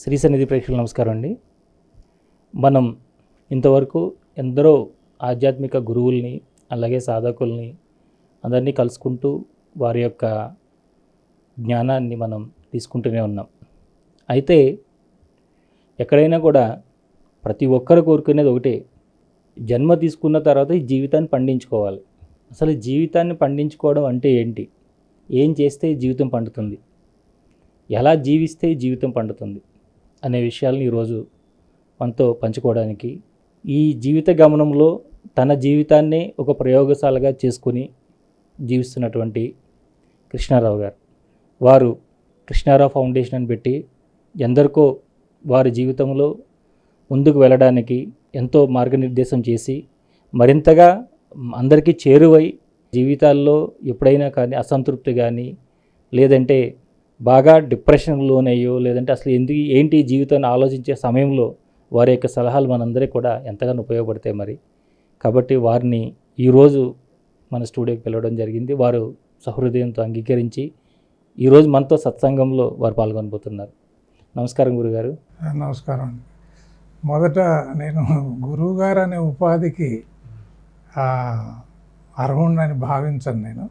శ్రీ సన్నిధి ప్రేక్షకులకు నమస్కారం అండి. మనం ఇంతవరకు ఎందరో ఆధ్యాత్మిక గురువుల్ని అలాగే సాధకుల్ని అందరినీ కలుసుకుంటూ వారి యొక్క జ్ఞానాన్ని మనం తీసుకుంటూనే ఉన్నాం. అయితే ఎక్కడైనా కూడా ప్రతి ఒక్కరు కోరుకునేది ఒకటే, జన్మ తీసుకున్న తర్వాత ఈ జీవితాన్ని పండించుకోవాలి. అసలు జీవితాన్ని పండించుకోవడం అంటే ఏంటి, ఏం చేస్తే జీవితం పండుతుంది, ఎలా జీవిస్తే జీవితం పండుతుంది అనే విషయాలను ఈరోజు మనతో పంచుకోవడానికి ఈ జీవిత గమనంలో తన జీవితాన్ని ఒక ప్రయోగశాలగా చేసుకుని జీవిస్తున్నటువంటి కృష్ణారావు గారు, వారు కృష్ణారావు ఫౌండేషన్ అని పెట్టి ఎందరికో వారి జీవితంలో ముందుకు వెళ్ళడానికి ఎంతో మార్గనిర్దేశం చేసి మరింతగా అందరికీ చేరువై జీవితాల్లో ఎప్పుడైనా కానీ అసంతృప్తి కానీ లేదంటే బాగా డిప్రెషన్కి లోనయ్యో లేదంటే అసలు ఏంటి జీవితాన్ని ఆలోచించే సమయంలో వారి యొక్క సలహాలు మనందరికీ కూడా ఎంతగానో ఉపయోగపడతాయి మరి. కాబట్టి వారిని ఈరోజు మన స్టూడియోకి పిలవడం జరిగింది. వారు సహృదయంతో అంగీకరించి ఈరోజు మనతో సత్సంగంలో వారు పాల్గొనబోతున్నారు. నమస్కారం గురుగారు. నమస్కారం అండి. మొదట నేను గురువుగారు అనే ఉపాధికి అర్హుణ్ణని భావించను నేను.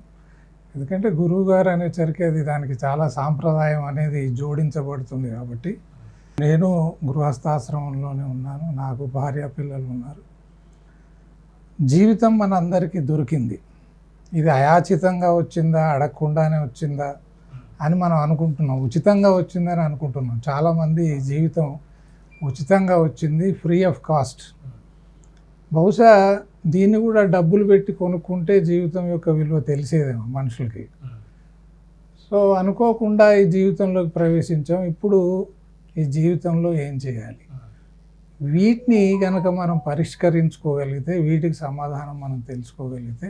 ఎందుకంటే గురువుగారు అనేసరికి అది దానికి చాలా సాంప్రదాయం అనేది జోడించబడుతుంది కాబట్టి. నేను గృహస్థాశ్రమంలోనే ఉన్నాను, నాకు భార్య పిల్లలు ఉన్నారు. జీవితం మన అందరికీ దొరికింది. ఇది అయాచితంగా వచ్చిందా, అడగకుండానే వచ్చిందా అని మనం అనుకుంటున్నాం, ఉచితంగా వచ్చిందని అనుకుంటున్నాం. చాలామంది జీవితం ఉచితంగా వచ్చింది, ఫ్రీ ఆఫ్ కాస్ట్. బహుశా దీన్ని కూడా డబ్బులు పెట్టి కొనుక్కుంటే జీవితం యొక్క విలువ తెలిసేదేమో మనుషులకి. సో అనుకోకుండా ఈ జీవితంలోకి ప్రవేశించాం. ఇప్పుడు ఈ జీవితంలో ఏం చేయాలి, వీటిని కనుక మనం పరిష్కరించుకోగలిగితే, వీటికి సమాధానం మనం తెలుసుకోగలిగితే,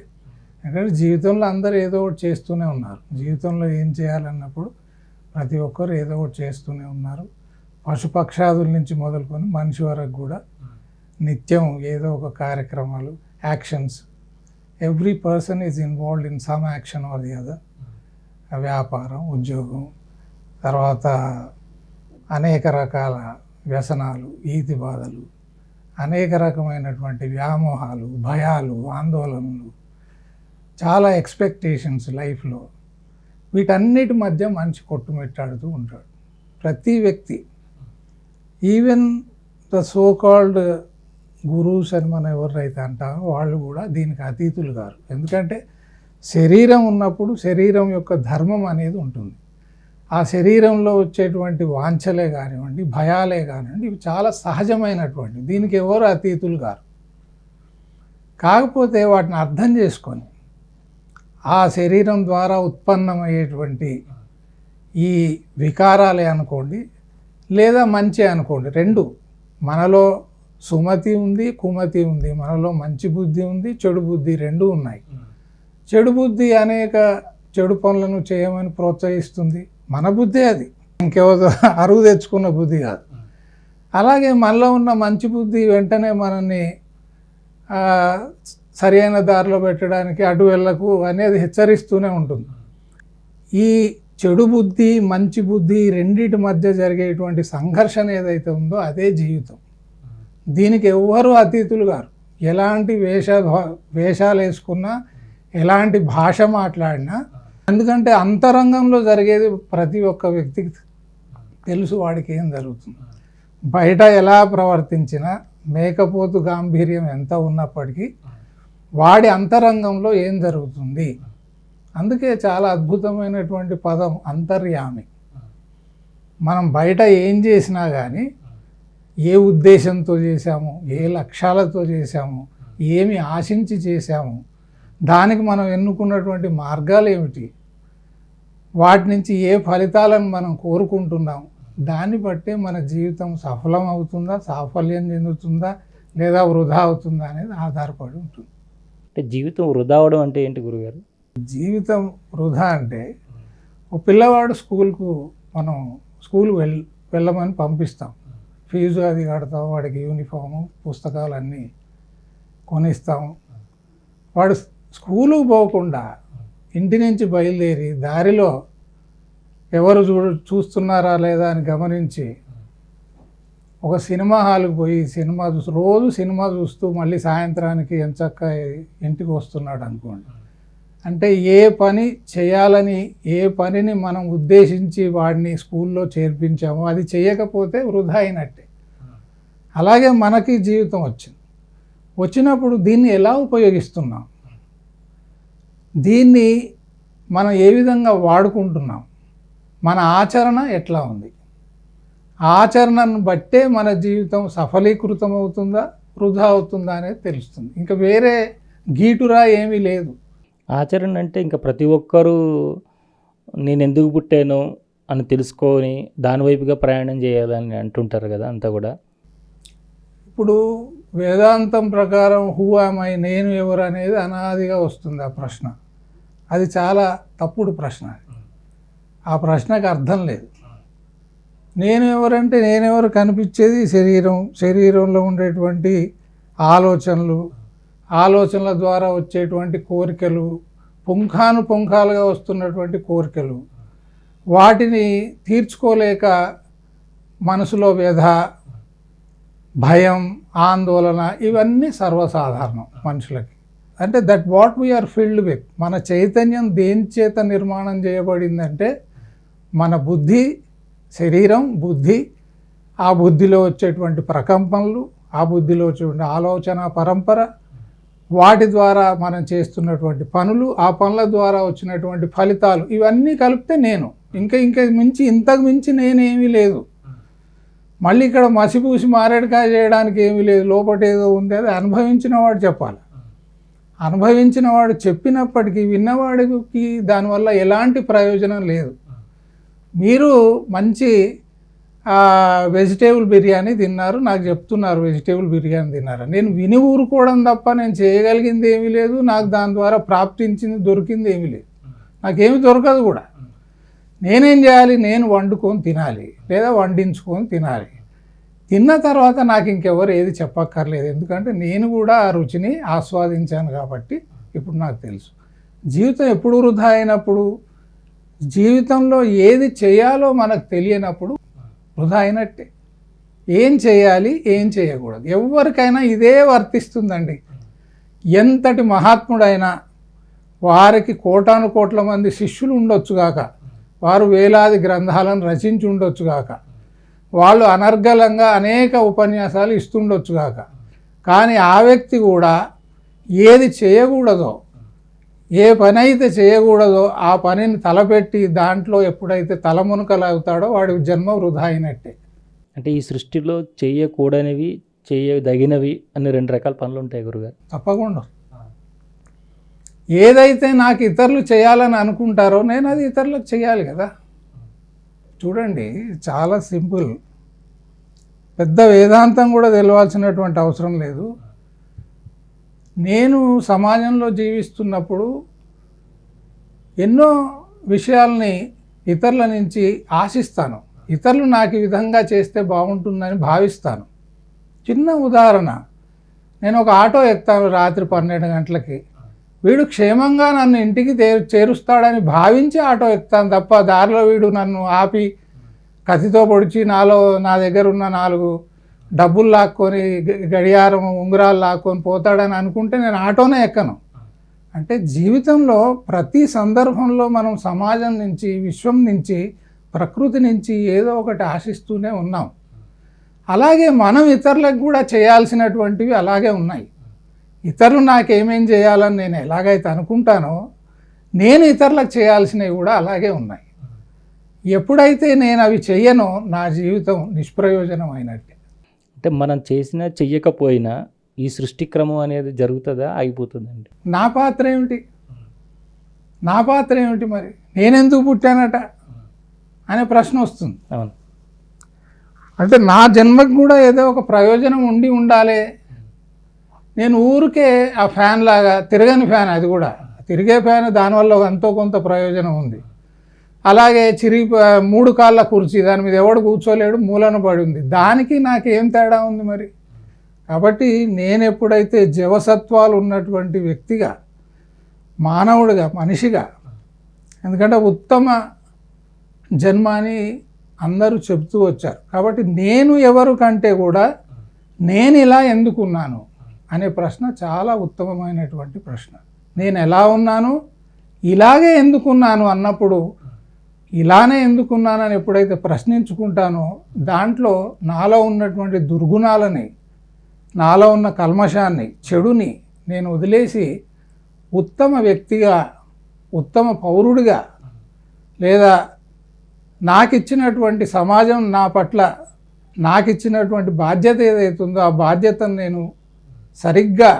ఎందుకంటే జీవితంలో అందరూ ఏదో ఒకటి చేస్తూనే ఉన్నారు. జీవితంలో ఏం చేయాలన్నప్పుడు ప్రతి ఒక్కరు ఏదో ఒకటి చేస్తూనే ఉన్నారు. పశుపక్షాదుల నుంచి మొదలుకొని మనిషి వరకు కూడా నిత్యం ఏదో ఒక కార్యక్రమాలు, actions. Every person is involved in some action or the other. వ్యాపారం, ఉద్యోగం, తర్వాత అనేక రకాల వ్యసనాలు, ఈతి బాధలు, అనేక రకమైనటువంటి వ్యామోహాలు, భయాలు, ఆందోళనలు, చాలా ఎక్స్పెక్టేషన్స్ లైఫ్లో. వీటన్నిటి మధ్య మనిషి కొట్టుమిట్టాడుతూ ఉంటాడు ప్రతి వ్యక్తి. Even the so called gurus అని మనం ఎవరైతే అంటారో వాళ్ళు కూడా దీనికి అతీతులు కారు. ఎందుకంటే శరీరం ఉన్నప్పుడు శరీరం యొక్క ధర్మం అనేది ఉంటుంది. ఆ శరీరంలో వచ్చేటువంటి వాంఛలే కానివ్వండి, భయాలే కానివ్వండి, ఇవి చాలా సహజమైనటువంటి, దీనికి ఎవరు అతీతులు కారు. కాకపోతే వాటిని అర్థం చేసుకొని ఆ శరీరం ద్వారా ఉత్పన్నమయ్యేటువంటి ఈ వికారాలే అనుకోండి లేదా మంచి అనుకోండి, రెండు. మనలో సుమతి ఉంది, కుమతి ఉంది. మనలో మంచి బుద్ధి ఉంది, చెడు బుద్ధి, రెండు ఉన్నాయి. చెడు బుద్ధి అనేక చెడు పనులను చేయమని ప్రోత్సహిస్తుంది. మన బుద్ధి అది, ఇంకెవరో అరువు తెచ్చుకున్న బుద్ధి కాదు. అలాగే మనలో ఉన్న మంచి బుద్ధి వెంటనే మనల్ని సరి అయిన దారిలో పెట్టడానికి అటు వెళ్ళకు అనేది హెచ్చరిస్తూనే ఉంటుంది. ఈ చెడు బుద్ధి, మంచి బుద్ధి రెండింటి మధ్య జరిగేటువంటి సంఘర్షణ ఏదైతే ఉందో అదే జీవితం. దీనికి ఎవ్వరూ అతీతులు గారు. ఎలాంటి వేషాలు వేసుకున్నా, ఎలాంటి భాష మాట్లాడినా, ఎందుకంటే అంతరంగంలో జరిగేది ప్రతి ఒక్క వ్యక్తికి తెలుసు వాడికి ఏం జరుగుతుంది. బయట ఎలా ప్రవర్తించినా, మేకపోతు గాంభీర్యం ఎంత ఉన్నప్పటికీ వాడి అంతరంగంలో ఏం జరుగుతుంది. అందుకే చాలా అద్భుతమైనటువంటి పదం అంతర్యామి. మనం బయట ఏం చేసినా కానీ ఏ ఉద్దేశంతో చేశాము, ఏ లక్ష్యాలతో చేశాము, ఏమి ఆశించి చేశాము, దానికి మనం ఎన్నుకున్నటువంటి మార్గాలు ఏమిటి, వాటి నుంచి ఏ ఫలితాలను మనం కోరుకుంటున్నాం, దాన్ని బట్టే మన జీవితం సఫలం అవుతుందా, సాఫల్యం చెందుతుందా, లేదా వృధా అవుతుందా అనేది ఆధారపడి ఉంటుంది. అంటే జీవితం వృధా అవడం అంటే ఏంటి గురుగారు? జీవితం వృధా అంటే, ఒక పిల్లవాడు మనం స్కూల్కి వెళ్ళమని పంపిస్తాం. ఫీజు అది కడతాం, వాడికి యూనిఫాము, పుస్తకాలు అన్నీ కొనిస్తాం. వాడు స్కూలుకు పోకుండా ఇంటి నుంచి బయలుదేరి దారిలో ఎవరు చూస్తున్నారా లేదా అని గమనించి ఒక సినిమా హాల్కి పోయి సినిమా రోజు సినిమా చూస్తూ మళ్ళీ సాయంత్రానికి ఎంచక్క ఇంటికి వస్తున్నాడు అనుకోండి. అంటే ఏ పని చేయాలని, ఏ పనిని మనం ఉద్దేశించి వాడిని స్కూల్లో చేర్పించామో అది చేయకపోతే వృధా అయినట్టే. అలాగే మనకి జీవితం వచ్చినప్పుడు దీన్ని ఎలా ఉపయోగిస్తున్నాం, దీన్ని మనం ఏ విధంగా వాడుకుంటున్నాం, మన ఆచరణ ఎట్లా ఉంది, ఆచరణను బట్టే మన జీవితం సఫలీకృతం అవుతుందా వృధా అవుతుందా అనేది తెలుస్తుంది. ఇంకా వేరే గీటురా ఏమీ లేదు. ఆచరణ అంటే ఇంకా ప్రతి ఒక్కరూ నేను ఎందుకు పుట్టాను అని తెలుసుకొని దాని వైపుగా ప్రయాణం చేయాలని అంటుంటారు కదా, అంతా కూడా. ఇప్పుడు వేదాంతం ప్రకారం హూ ఆమ్ ఐ, నేను ఎవరు అనేది అనాదిగా వస్తుంది ఆ ప్రశ్న. అది చాలా తప్పుడు ప్రశ్న. ఆ ప్రశ్నకు అర్థం లేదు. నేను ఎవరంటే నేనెవరు కనిపించేది శరీరంలో ఉండేటువంటి ఆలోచనల ద్వారా వచ్చేటువంటి కోరికలు, పుంఖానుపుంఖాలుగా వస్తున్నటువంటి కోరికలు, వాటిని తీర్చుకోలేక మనసులో వ్యధ, భయం, ఆందోళన, ఇవన్నీ సర్వసాధారణం మనుషులకి. అంటే that what we are filled with. మన చైతన్యం దేని చేత నిర్మాణం చేయబడిందంటే మన బుద్ధి, శరీరం, బుద్ధి, ఆ బుద్ధిలో వచ్చేటువంటి ప్రకంపనలు, ఆ బుద్ధిలో వచ్చేటువంటి ఆలోచన పరంపర, వాటి ద్వారా మనం చేస్తున్నటువంటి పనులు, ఆ పనుల ద్వారా వచ్చినటువంటి ఫలితాలు, ఇవన్నీ కలిపితే నేను. ఇంతకు మించి నేనేమీ లేదు. మళ్ళీ ఇక్కడ మసిపూసి మారేడుకాయ చేయడానికి ఏమీ లేదు. లోపల ఏదో ఉంది, అది అనుభవించిన వాడు చెప్పాలి. అనుభవించిన వాడు చెప్పినప్పటికీ విన్నవాడికి దానివల్ల ఎలాంటి ప్రయోజనం లేదు. మీరు మంచి వెజిటేబుల్ బిర్యానీ తిన్నారు, నాకు చెప్తున్నారు వెజిటేబుల్ బిర్యానీ తిన్నారు. నేను విని ఊరుకోవడం తప్ప నేను చేయగలిగింది ఏమీ లేదు. నాకు దాని ద్వారా ప్రాప్తించింది, దొరికింది ఏమీ లేదు. నాకేమి దొరకదు కూడా. నేనేం చేయాలి? నేను వండుకొని తినాలి, లేదా వండించుకొని తినాలి. తిన్న తర్వాత నాకు ఇంకెవరు ఏది చెప్పక్కర్లేదు. ఎందుకంటే నేను కూడా ఆ రుచిని ఆస్వాదించాను కాబట్టి ఇప్పుడు నాకు తెలుసు. జీవితం ఎప్పుడు వృధా అయినప్పుడు, జీవితంలో ఏది చేయాలో మనకు తెలియనప్పుడు వృధా అయినట్టే. ఏం చేయాలి, ఏం చేయకూడదు, ఎవరికైనా ఇదే వర్తిస్తుందండి. ఎంతటి మహాత్ముడైనా వారికి కోటాను కోట్ల మంది శిష్యులు ఉండొచ్చుగాక, వారు వేలాది గ్రంథాలను రచించి ఉండొచ్చుగాక, వాళ్ళు అనర్గళంగా అనేక ఉపన్యాసాలు ఇస్తుండొచ్చుగాక, కానీ ఆ వ్యక్తి కూడా ఏది చేయకూడదో, ఏ పని అయితే చేయకూడదో ఆ పనిని తలపెట్టి దాంట్లో ఎప్పుడైతే తలమునకలవుతాడో వాడి జన్మ వృధా అయినట్టే. అంటే ఈ సృష్టిలో చేయకూడనివి, చేయదగినవి అన్ని 2 రకాల పనులు ఉంటాయి గురుగారు. తప్పకుండా. ఏదైతే నాకు ఇతరులు చేయాలని అనుకుంటారో నేను అది ఇతరులకు చేయాలి కదా. చూడండి, చాలా సింపుల్. పెద్ద వేదాంతం కూడా తెలవాల్సినటువంటి అవసరం లేదు. నేను సమాజంలో జీవిస్తున్నప్పుడు ఎన్నో విషయాల్ని ఇతరుల నుంచి ఆశిస్తాను. ఇతరులు నాకు ఈ విధంగా చేస్తే బాగుంటుందని భావిస్తాను. చిన్న ఉదాహరణ, నేను ఒక ఆటో ఎక్కుతాను రాత్రి 12 గంటలకి. వీడు క్షేమంగా నన్ను ఇంటికి చేరుస్తాడని భావించి ఆటో ఎక్కుతాను తప్ప దారిలో వీడు నన్ను ఆపి కత్తితో పొడిచి నా దగ్గర ఉన్న 4 డబ్బులు లాక్కొని, గడియారం, ఉంగరాలు లాక్కొని పోతాడని అనుకుంటే నేను ఆటోనే ఎక్కను. అంటే జీవితంలో ప్రతి సందర్భంలో మనం సమాజం నుంచి, విశ్వం నుంచి, ప్రకృతి నుంచి ఏదో ఒకటి ఆశిస్తూనే ఉన్నాం. అలాగే మనం ఇతరులకు కూడా చేయాల్సినటువంటివి అలాగే ఉన్నాయి. ఇతరులు నాకేమేం చేయాలని నేను ఎలాగైతే అనుకుంటానో నేను ఇతరులకు చేయాల్సినవి కూడా అలాగే ఉన్నాయి. ఎప్పుడైతే నేను అవి చెయ్యనో నా జీవితం నిష్ప్రయోజనం అయినట్టే. అంటే మనం చేసినా చెయ్యకపోయినా ఈ సృష్టి క్రమం అనేది జరుగుతుందా, ఆగిపోతుందండి? నా పాత్ర ఏమిటి మరి? నేనెందుకు పుట్టానట అనే ప్రశ్న వస్తుంది. అవును. అంటే నా జన్మకు కూడా ఏదో ఒక ప్రయోజనం ఉండాలి. నేను ఊరికే ఆ ఫ్యాన్ లాగా, తిరగని ఫ్యాన్, అది కూడా తిరిగే ఫ్యాన్, దానివల్ల ఎంతో కొంత ప్రయోజనం ఉంది. అలాగే 3 కాళ్ళ కుర్చీ, దాని మీద ఎవడు కూర్చోలేడు, మూలన పడి ఉంది. దానికి నాకేం తేడా ఉంది మరి? కాబట్టి నేను ఎప్పుడైతే జవసత్వాలు ఉన్నటువంటి వ్యక్తిగా, మానవుడిగా, మనిషిగా, ఎందుకంటే ఉత్తమ జన్మ అని అందరూ చెప్తూ వచ్చారు. కాబట్టి నేను ఎవరు కంటే కూడా నేను ఇలా ఎందుకున్నాను అనే ప్రశ్న చాలా ఉత్తమమైనటువంటి ప్రశ్న. నేను ఎలా ఉన్నాను, ఇలాగే ఎందుకున్నాను అన్నప్పుడు, ఇలానే ఎందుకున్నానని ఎప్పుడైతే ప్రశ్నించుకుంటానో దాంట్లో నాలో ఉన్నటువంటి దుర్గుణాలని, నాలో ఉన్న కల్మషాన్ని, చెడుని నేను వదిలేసి ఉత్తమ వ్యక్తిగా, ఉత్తమ పౌరుడిగా, లేదా నాకిచ్చినటువంటి సమాజం నా పట్ల నాకిచ్చినటువంటి బాధ్యత ఏదైతుందో ఆ బాధ్యతను నేను సరిగ్గా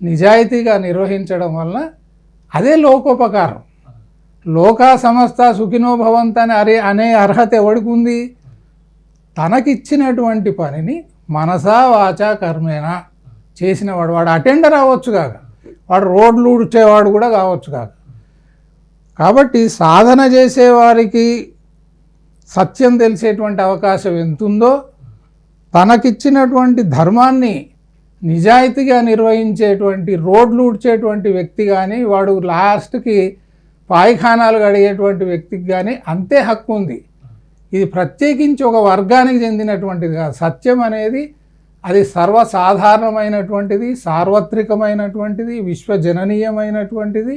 నిజాయితీగా నిర్వహించడం వల్ల అదే లోకోపకారం. లోకా సమస్త సుఖినో భవంతని అనే అర్హత ఎవడికి ఉంది? తనకిచ్చినటువంటి పనిని మనసా వాచా కర్మేనా చేసిన వాడు అటెండర్ అవ్వచ్చు కాక, వాడు రోడ్లు ఊడ్చేవాడు కూడా కావచ్చు కాక. కాబట్టి సాధన చేసేవారికి సత్యం తెలిసేటువంటి అవకాశం ఎంతుందో, తనకిచ్చినటువంటి ధర్మాన్ని నిజాయితీగా నిర్వహించేటువంటి, రోడ్లు ఊడ్చేటువంటి వ్యక్తి కానీ, వాడు లాస్ట్కి పాయిఖానాలు కడిగేటువంటి వ్యక్తికి కానీ అంతే హక్కు ఉంది. ఇది ప్రత్యేకించి ఒక వర్గానికి చెందినటువంటిది కాదు. సత్యం అనేది అది సర్వసాధారణమైనటువంటిది, సార్వత్రికమైనటువంటిది, విశ్వజననీయమైనటువంటిది,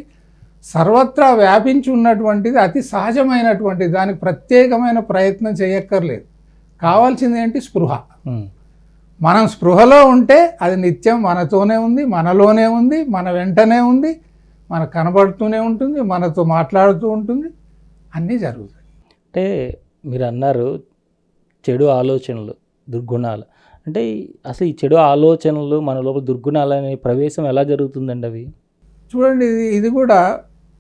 సర్వత్రా వ్యాపించి ఉన్నటువంటిది, అతి సహజమైనటువంటిది. దానికి ప్రత్యేకమైన ప్రయత్నం చేయక్కర్లేదు. కావాల్సింది ఏంటి? స్పృహ. మనం స్పృహలో ఉంటే అది నిత్యం మనతోనే ఉంది, మనలోనే ఉంది, మన వెంటనే ఉంది, మనకు కనబడుతూనే ఉంటుంది, మనతో మాట్లాడుతూ ఉంటుంది, అన్నీ జరుగుతాయి. అంటే మీరు అన్నారు చెడు ఆలోచనలు, దుర్గుణాలు. అంటే అసలు ఈ చెడు ఆలోచనలు మన లోపల దుర్గుణాలు అనే ప్రవేశం ఎలా జరుగుతుందండి అవి? చూడండి, ఇది కూడా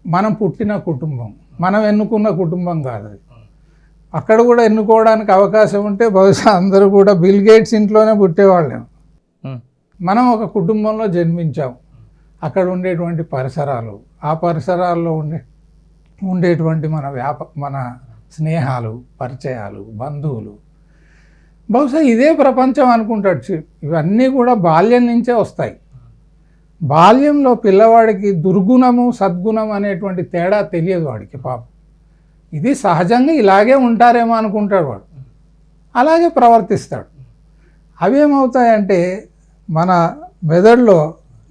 మనం పుట్టిన కుటుంబం, మనం ఎన్నుకున్న కుటుంబం కాదు అది. అక్కడ కూడా ఎన్నుకోవడానికి అవకాశం ఉంటే బహుశా అందరూ కూడా బిల్ గేట్స్ ఇంట్లోనే పుట్టేవాళ్ళేమో. మనం ఒక కుటుంబంలో జన్మించాం. అక్కడ ఉండేటువంటి పరిసరాలు, ఆ పరిసరాల్లో ఉండేటువంటి మన స్నేహాలు, పరిచయాలు, బంధువులు, బహుశా ఇదే ప్రపంచం అనుకుంటాడు. ఇవన్నీ కూడా బాల్యం నుంచే వస్తాయి. బాల్యంలో పిల్లవాడికి దుర్గుణము, సద్గుణం అనేటువంటి తేడా తెలియదు వాడికి. పాపం ఇది సహజంగా ఇలాగే ఉంటారేమో అనుకుంటాడు వాడు, అలాగే ప్రవర్తిస్తాడు. అవేమవుతాయంటే మన మెదడులో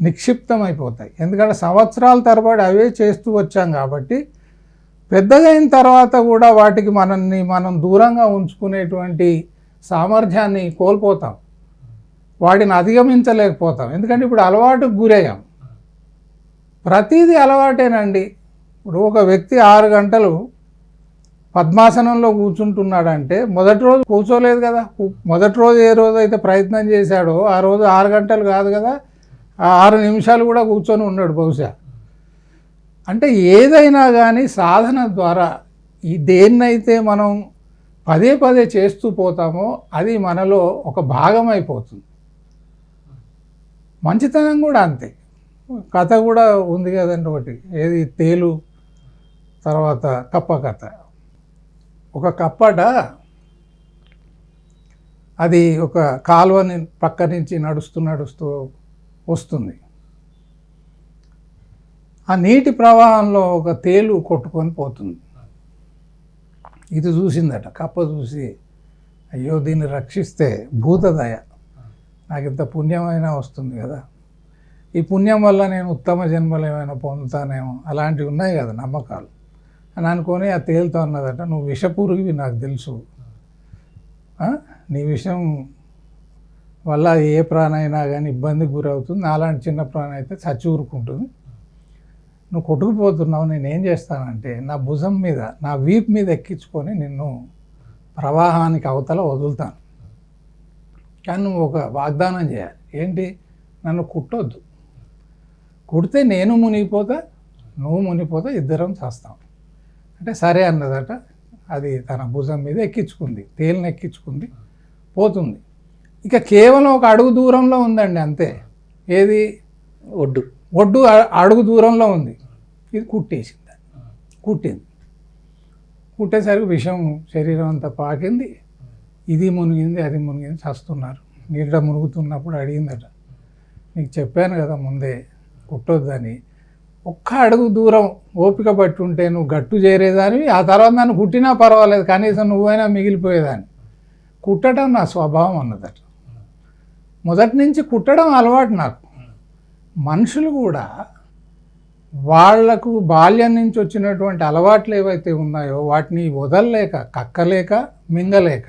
నిక్షిప్తమైపోతాయి. ఎందుకంటే సంవత్సరాల తరబడి అవే చేస్తూ వచ్చాం కాబట్టి పెద్దగా అయిన తర్వాత కూడా వాటికి మనం దూరంగా ఉంచుకునేటువంటి సామర్థ్యాన్ని కోల్పోతాం, వాటిని అధిగమించలేకపోతాం. ఎందుకంటే ఇప్పుడు అలవాటుకు గురయ్యాం. ప్రతిదీ అలవాటేనండి. ఇప్పుడు ఒక వ్యక్తి 6 గంటలు పద్మాసనంలో కూర్చుంటున్నాడంటే మొదటి రోజు కూర్చోలేదు కదా. మొదటి రోజు ఏ రోజు అయితే ప్రయత్నం చేశాడో ఆ రోజు 6 గంటలు కాదు కదా, 6 నిమిషాలు కూడా కూర్చొని ఉన్నాడు బహుశా. అంటే ఏదైనా కానీ సాధన ద్వారా ఈ దేన్నైతే మనం పదే పదే చేస్తూ పోతామో అది మనలో ఒక భాగం అయిపోతుంది. మంచితనం కూడా అంతే. కథ కూడా ఉంది కదండి ఒకటి, ఏది తేలు తర్వాత కప్ప కథ. ఒక కప్పట అది ఒక కాలువని పక్క నుంచి నడుస్తూ వస్తుంది. ఆ నీటి ప్రవాహంలో ఒక తేలు కొట్టుకొని పోతుంది. ఇది చూసిందట కప్ప. చూసి అయ్యో దీన్ని రక్షిస్తే భూతదయ, నాకు ఇంత పుణ్యమైనా వస్తుంది కదా, ఈ పుణ్యం వల్ల నేను ఉత్తమ జన్మలు ఏమైనా పొందుతానేమో, అలాంటివి ఉన్నాయి కదా నమ్మకాలు అని అనుకొని ఆ తేలుతో అన్నదట, నువ్వు విషపురుగువి నాకు తెలుసు, నీ విషయం వల్ల ఏ ప్రాణైనా కానీ ఇబ్బందికి గురవుతుంది, అలాంటి చిన్న ప్రాణం అయితే చచ్చి ఊరుకుంటుంది, నువ్వు కొట్టుకుపోతున్నావు, నేనేం చేస్తానంటే నా భుజం మీద, నా వీపు మీద ఎక్కించుకొని నిన్ను ప్రవాహానికి అవతల వదులుతాను. కానీ నువ్వు ఒక వాగ్దానం చేయాలి. ఏంటి? నన్ను కుట్టొద్దు, కుడితే నేను మునిగిపోతా, నువ్వు మునిగిపోతా, ఇద్దరం చేస్తాం అంటే సరే అన్నదట. అది తన భుజం మీద ఎక్కించుకుంది, తేలిని ఎక్కించుకుంది, పోతుంది. ఇక కేవలం ఒక అడుగు దూరంలో ఉందండి అంతే. ఏది? ఒడ్డు అడుగు దూరంలో ఉంది. ఇది కుట్టేసింది. కుట్టేసరికి విషం శరీరం అంతా పాకింది. ఇది మునిగింది, అది మునిగింది, చస్తున్నారు. నీళ్ళ మునుగుతున్నప్పుడు అడిగిందట, నీకు చెప్పాను కదా ముందే కుట్టొద్దని, ఒక్క అడుగు దూరం ఓపిక పట్టి ఉంటే నువ్వు గట్టు చేరేదానివి, ఆ తర్వాత నన్ను కుట్టినా పర్వాలేదు, కనీసం నువ్వైనా మిగిలిపోయేదాన్ని. కుట్టడం నా స్వభావం అన్నదట. మొదటి నుంచి కుట్టడం అలవాటు నాకు. మనుషులు కూడా వాళ్లకు బాల్యం నుంచి వచ్చినటువంటి అలవాట్లు ఏవైతే ఉన్నాయో వాటిని వదలలేక, కక్కలేక, మింగలేక,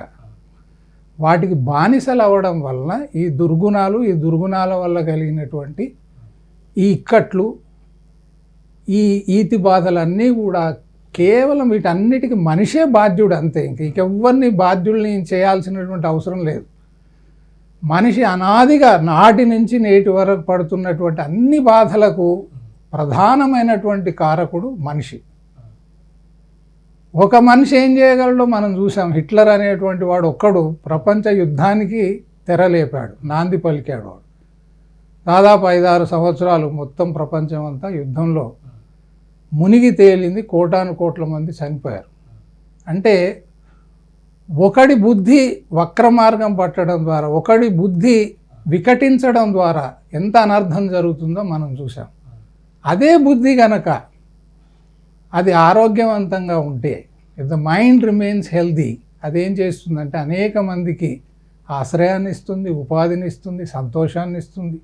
వాటికి బానిసలు అవ్వడం వలన ఈ దుర్గుణాలు, ఈ దుర్గుణాల వల్ల కలిగినటువంటి ఈ ఇక్కట్లు, ఈ ఈతి బాధలన్నీ కూడా కేవలం వీటన్నిటికీ మనిషే బాధ్యుడు అంతే. ఇంకెవ్వరిని బాధ్యుల్ని చేయాల్సినటువంటి అవసరం లేదు. మనిషి అనాదిగా నాటి నుంచి నేటి వరకు పడుతున్నటువంటి అన్ని బాధలకు ప్రధానమైనటువంటి కారకుడు మనిషి. ఒక మనిషి ఏం చేయగలడో మనం చూసాం. హిట్లర్ అనేటువంటి వాడు ఒక్కడు ప్రపంచ యుద్ధానికి తెరలేపాడు, నాంది పలికాడు. వాడు దాదాపు 5-6 సంవత్సరాలు మొత్తం ప్రపంచం అంతా యుద్ధంలో మునిగి తేలింది, కోటాను కోట్ల మంది చనిపోయారు. అంటే ఒకడి బుద్ధి వక్ర మార్గం పట్టడం ద్వారా, ఒకడి బుద్ధి వికటించడం ద్వారా ఎంత అనర్థం జరుగుతుందో మనం చూసాం. అదే బుద్ధి గనక అది ఆరోగ్యవంతంగా ఉంటే, if the mind remains healthy, అదేం చేస్తుందంటే అనేక మందికి ఆశ్రయాన్ని ఇస్తుంది, ఉపాధిని ఇస్తుంది, సంతోషాన్ని ఇస్తుంది.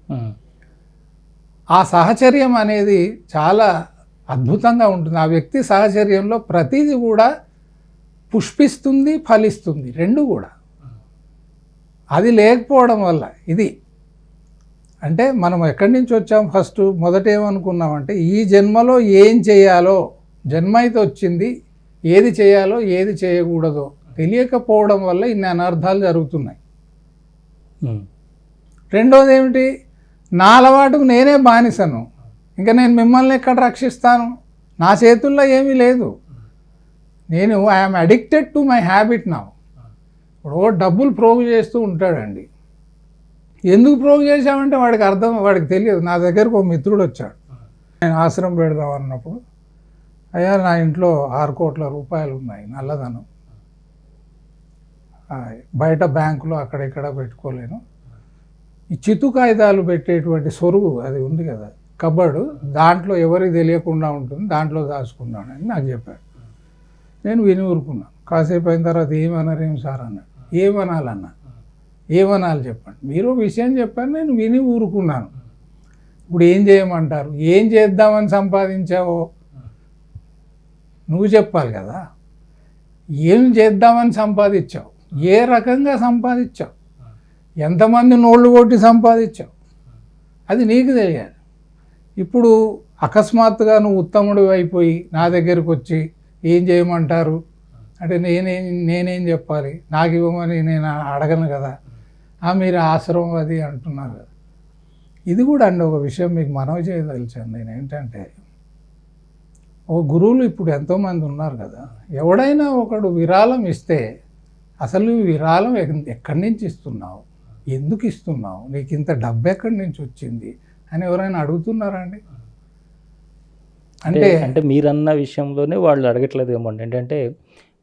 ఆ సహచర్యం అనేది చాలా అద్భుతంగా ఉంటుంది. ఆ వ్యక్తి సహచర్యంలో ప్రతిదీ కూడా పుష్పిస్తుంది, ఫలిస్తుంది, రెండు కూడా. అది లేకపోవడం వల్ల ఇది అంటే మనం ఎక్కడి నుంచి వచ్చాం, ఫస్ట్ మొదట ఏమనుకున్నామంటే ఈ జన్మలో ఏం చేయాలో, జన్మ అయితే వచ్చింది, ఏది చేయాలో ఏది చేయకూడదో తెలియకపోవడం వల్ల ఇన్ని అనర్థాలు జరుగుతున్నాయి. రెండోది ఏమిటి, నా అలవాటుకు నేనే బానిసను, ఇంకా నేను మిమ్మల్ని ఎక్కడ రక్షిస్తాను, నా చేతుల్లో ఏమీ లేదు, నేను I'm addicted to my habit నా. ఇప్పుడు డబ్బులు ప్రోగు చేస్తూ ఉంటాడండి. ఎందుకు ప్రోగు చేశామంటే వాడికి తెలియదు. నా దగ్గరకు ఒక మిత్రుడు వచ్చాడు, నేను ఆశ్రమం పెడదాం అన్నప్పుడు, అయ్యా నా ఇంట్లో 6 కోట్ల రూపాయలు ఉన్నాయి, నల్లధనం, బయట బ్యాంకులో అక్కడ ఇక్కడ పెట్టుకోలేను, ఈ చిత్తు కాగితాలు పెట్టేటువంటి సొరుగు అది ఉంది కదా కబర్డు, దాంట్లో ఎవరికి తెలియకుండా ఉంటుంది, దాంట్లో దాచుకున్నాను అని నాకు చెప్పాడు. నేను విని ఊరుకున్నాను. కాసేపు అయిన తర్వాత ఏమన్నారేం సార్ అన్నాడు. ఏమనాలన్నా, ఏమనాలి చెప్పండి, మీరు విషయం చెప్పారు, నేను విని ఊరుకున్నాను. ఇప్పుడు ఏం చేయమంటారు, ఏం చేద్దామని సంపాదించావో నువ్వు చెప్పాలి కదా. ఏం చేద్దామని సంపాదించావు, ఏ రకంగా సంపాదించావు, ఎంతమంది నోళ్ళు కొట్టి సంపాదించావు, అది నీకు తెలియాలి. ఇప్పుడు అకస్మాత్తుగా నువ్వు ఉత్తముడు అయిపోయి నా దగ్గరికి వచ్చి ఏం చేయమంటారు అంటే నేనేం చెప్పాలి, నాకు ఇవ్వమని నేను అడగను కదా, మీరు ఆశ్రమం అది అంటున్నారు కదా. ఇది కూడా అండి ఒక విషయం మీకు మనవి చేయదలిచాను నేను. ఏంటంటే ఓ గురువులు ఇప్పుడు ఎంతోమంది ఉన్నారు కదా, ఎవడైనా ఒకడు విరాళం ఇస్తే అసలు విరాళం ఎక్కడి నుంచి ఇస్తున్నావు, ఎందుకు ఇస్తున్నావు, నీకు ఇంత డబ్బు ఎక్కడి నుంచి వచ్చింది అని ఎవరైనా అడుగుతున్నారా అండి? అంటే మీరన్న విషయంలోనే వాళ్ళు అడగట్లేదు ఏమో. ఏంటంటే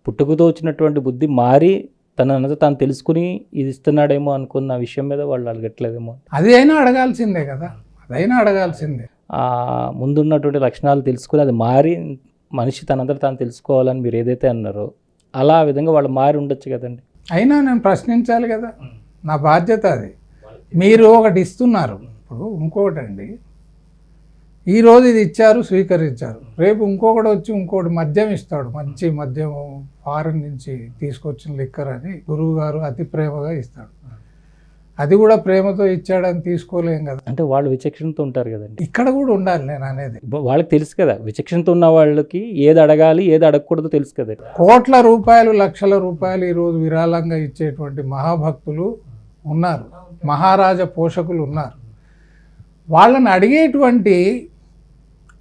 పుట్టుకతో వచ్చినటువంటి బుద్ధి మారి తనంతా తాను తెలుసుకుని ఇది ఇస్తున్నాడేమో అనుకున్న విషయం మీద వాళ్ళు అడగట్లేదేమో. అది అయినా అడగాల్సిందే కదా, అదైనా అడగాల్సిందే. ముందున్నటువంటి లక్షణాలు తెలుసుకుని అది మారి మనిషి తనంతా తాను తెలుసుకోవాలని మీరు ఏదైతే అన్నారో అలా ఆ విధంగా వాళ్ళు మారి ఉండొచ్చు కదండి. అయినా నేను ప్రశ్నించాలి కదా, నా బాధ్యత అది. మీరు ఒకటి ఇస్తున్నారు, ఇప్పుడు ఇంకొకటి అండి, ఈరోజు ఇది ఇచ్చారు, స్వీకరించారు, రేపు ఇంకొకటి వచ్చి ఇంకోటి మద్యం ఇస్తాడు, మంచి మద్యం ఫారెన్ నుంచి తీసుకొచ్చిన లిక్కర్ అని గురువు గారు అతి ప్రేమగా ఇస్తాడు. అది కూడా ప్రేమతో ఇచ్చాడని తీసుకోలేం కదా. అంటే వాళ్ళు విచక్షణతో ఉంటారు కదండి. ఇక్కడ కూడా ఉండాలి నేను అనేది. వాళ్ళకి తెలుసు కదా, విచక్షణతో ఉన్న వాళ్ళకి ఏది అడగాలి ఏది అడగకూడదో తెలుసు కదా. కోట్ల రూపాయలు, లక్షల రూపాయలు ఈరోజు విరాళంగా ఇచ్చేటువంటి మహాభక్తులు ఉన్నారు, మహారాజా పోషకులు ఉన్నారు. వాళ్ళని అడిగేటువంటి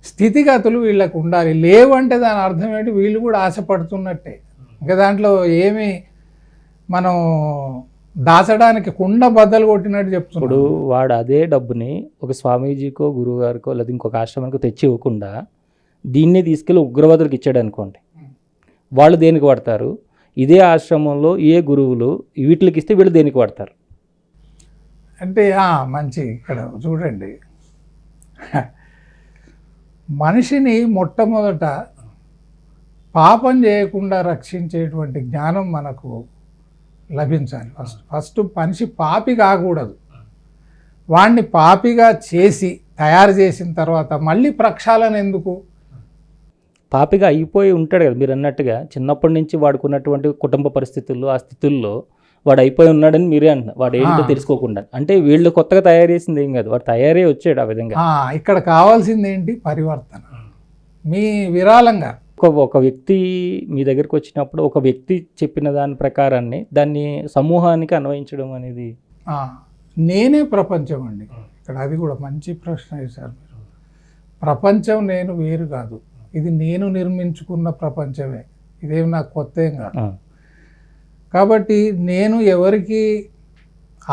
స్థితిగతులు వీళ్ళకు ఉండాలి. లేవంటే దాని అర్థం ఏంటి, వీళ్ళు కూడా ఆశపడుతున్నట్టే. ఇంకా దాంట్లో ఏమి మనం దాచడానికి కుండ బద్దలు కొట్టినట్టు చెప్తున్నాడు. ఇప్పుడు వాడు అదే డబ్బుని ఒక స్వామీజీకో గురువు గారికో లేదా ఇంకొక ఆశ్రమానికో తెచ్చి ఇవ్వకుండా దీన్ని తీసుకెళ్ళి ఉగ్రవాదులకు ఇచ్చాడు అనుకోండి, వాళ్ళు దేనికి వాడతారు? ఇదే ఆశ్రమంలో ఏ గురువులు వీటికి ఇస్తే వీళ్ళు దేనికి వాడతారు? అంటే మంచి ఇక్కడ చూడండి, మనిషిని మొట్టమొదట పాపం చేయకుండా రక్షించేటువంటి జ్ఞానం మనకు లభించాలి. ఫస్ట్ మనిషి పాపి కాకూడదు. వాణ్ణి పాపిగా చేసి తయారు చేసిన తర్వాత మళ్ళీ ప్రక్షాళన ఎందుకు? పాపిగా అయిపోయి ఉంటాడు కదా మీరు అన్నట్టుగా. చిన్నప్పటి నుంచి వాడుకున్నటువంటి కుటుంబ పరిస్థితుల్లో ఆ స్థితుల్లో వాడు అయిపోయి ఉన్నాడని మీరే అంటున్నారు. వాడు ఏంటో తెలుసుకోకుండా. అంటే వీళ్ళు కొత్తగా తయారు చేసింది ఏం కాదు, వాడు తయారీ వచ్చాడు ఆ విధంగా. ఇక్కడ కావాల్సింది ఏంటి? పరివర్తన. మీ విరాళంగా ఒక వ్యక్తి మీ దగ్గరికి వచ్చినప్పుడు ఒక వ్యక్తి చెప్పిన దాని ప్రకారాన్ని దాన్ని సమూహానికి అన్వయించడం అనేది. నేనే ప్రపంచం అండి. ఇక్కడ అది కూడా మంచి ప్రశ్న వేశారు మీరు. ప్రపంచం నేను వేరు కాదు, ఇది నేను నిర్మించుకున్న ప్రపంచమే. ఇదేమి నాకు కొత్త ఏం కాదు. కాబట్టి నేను ఎవరికి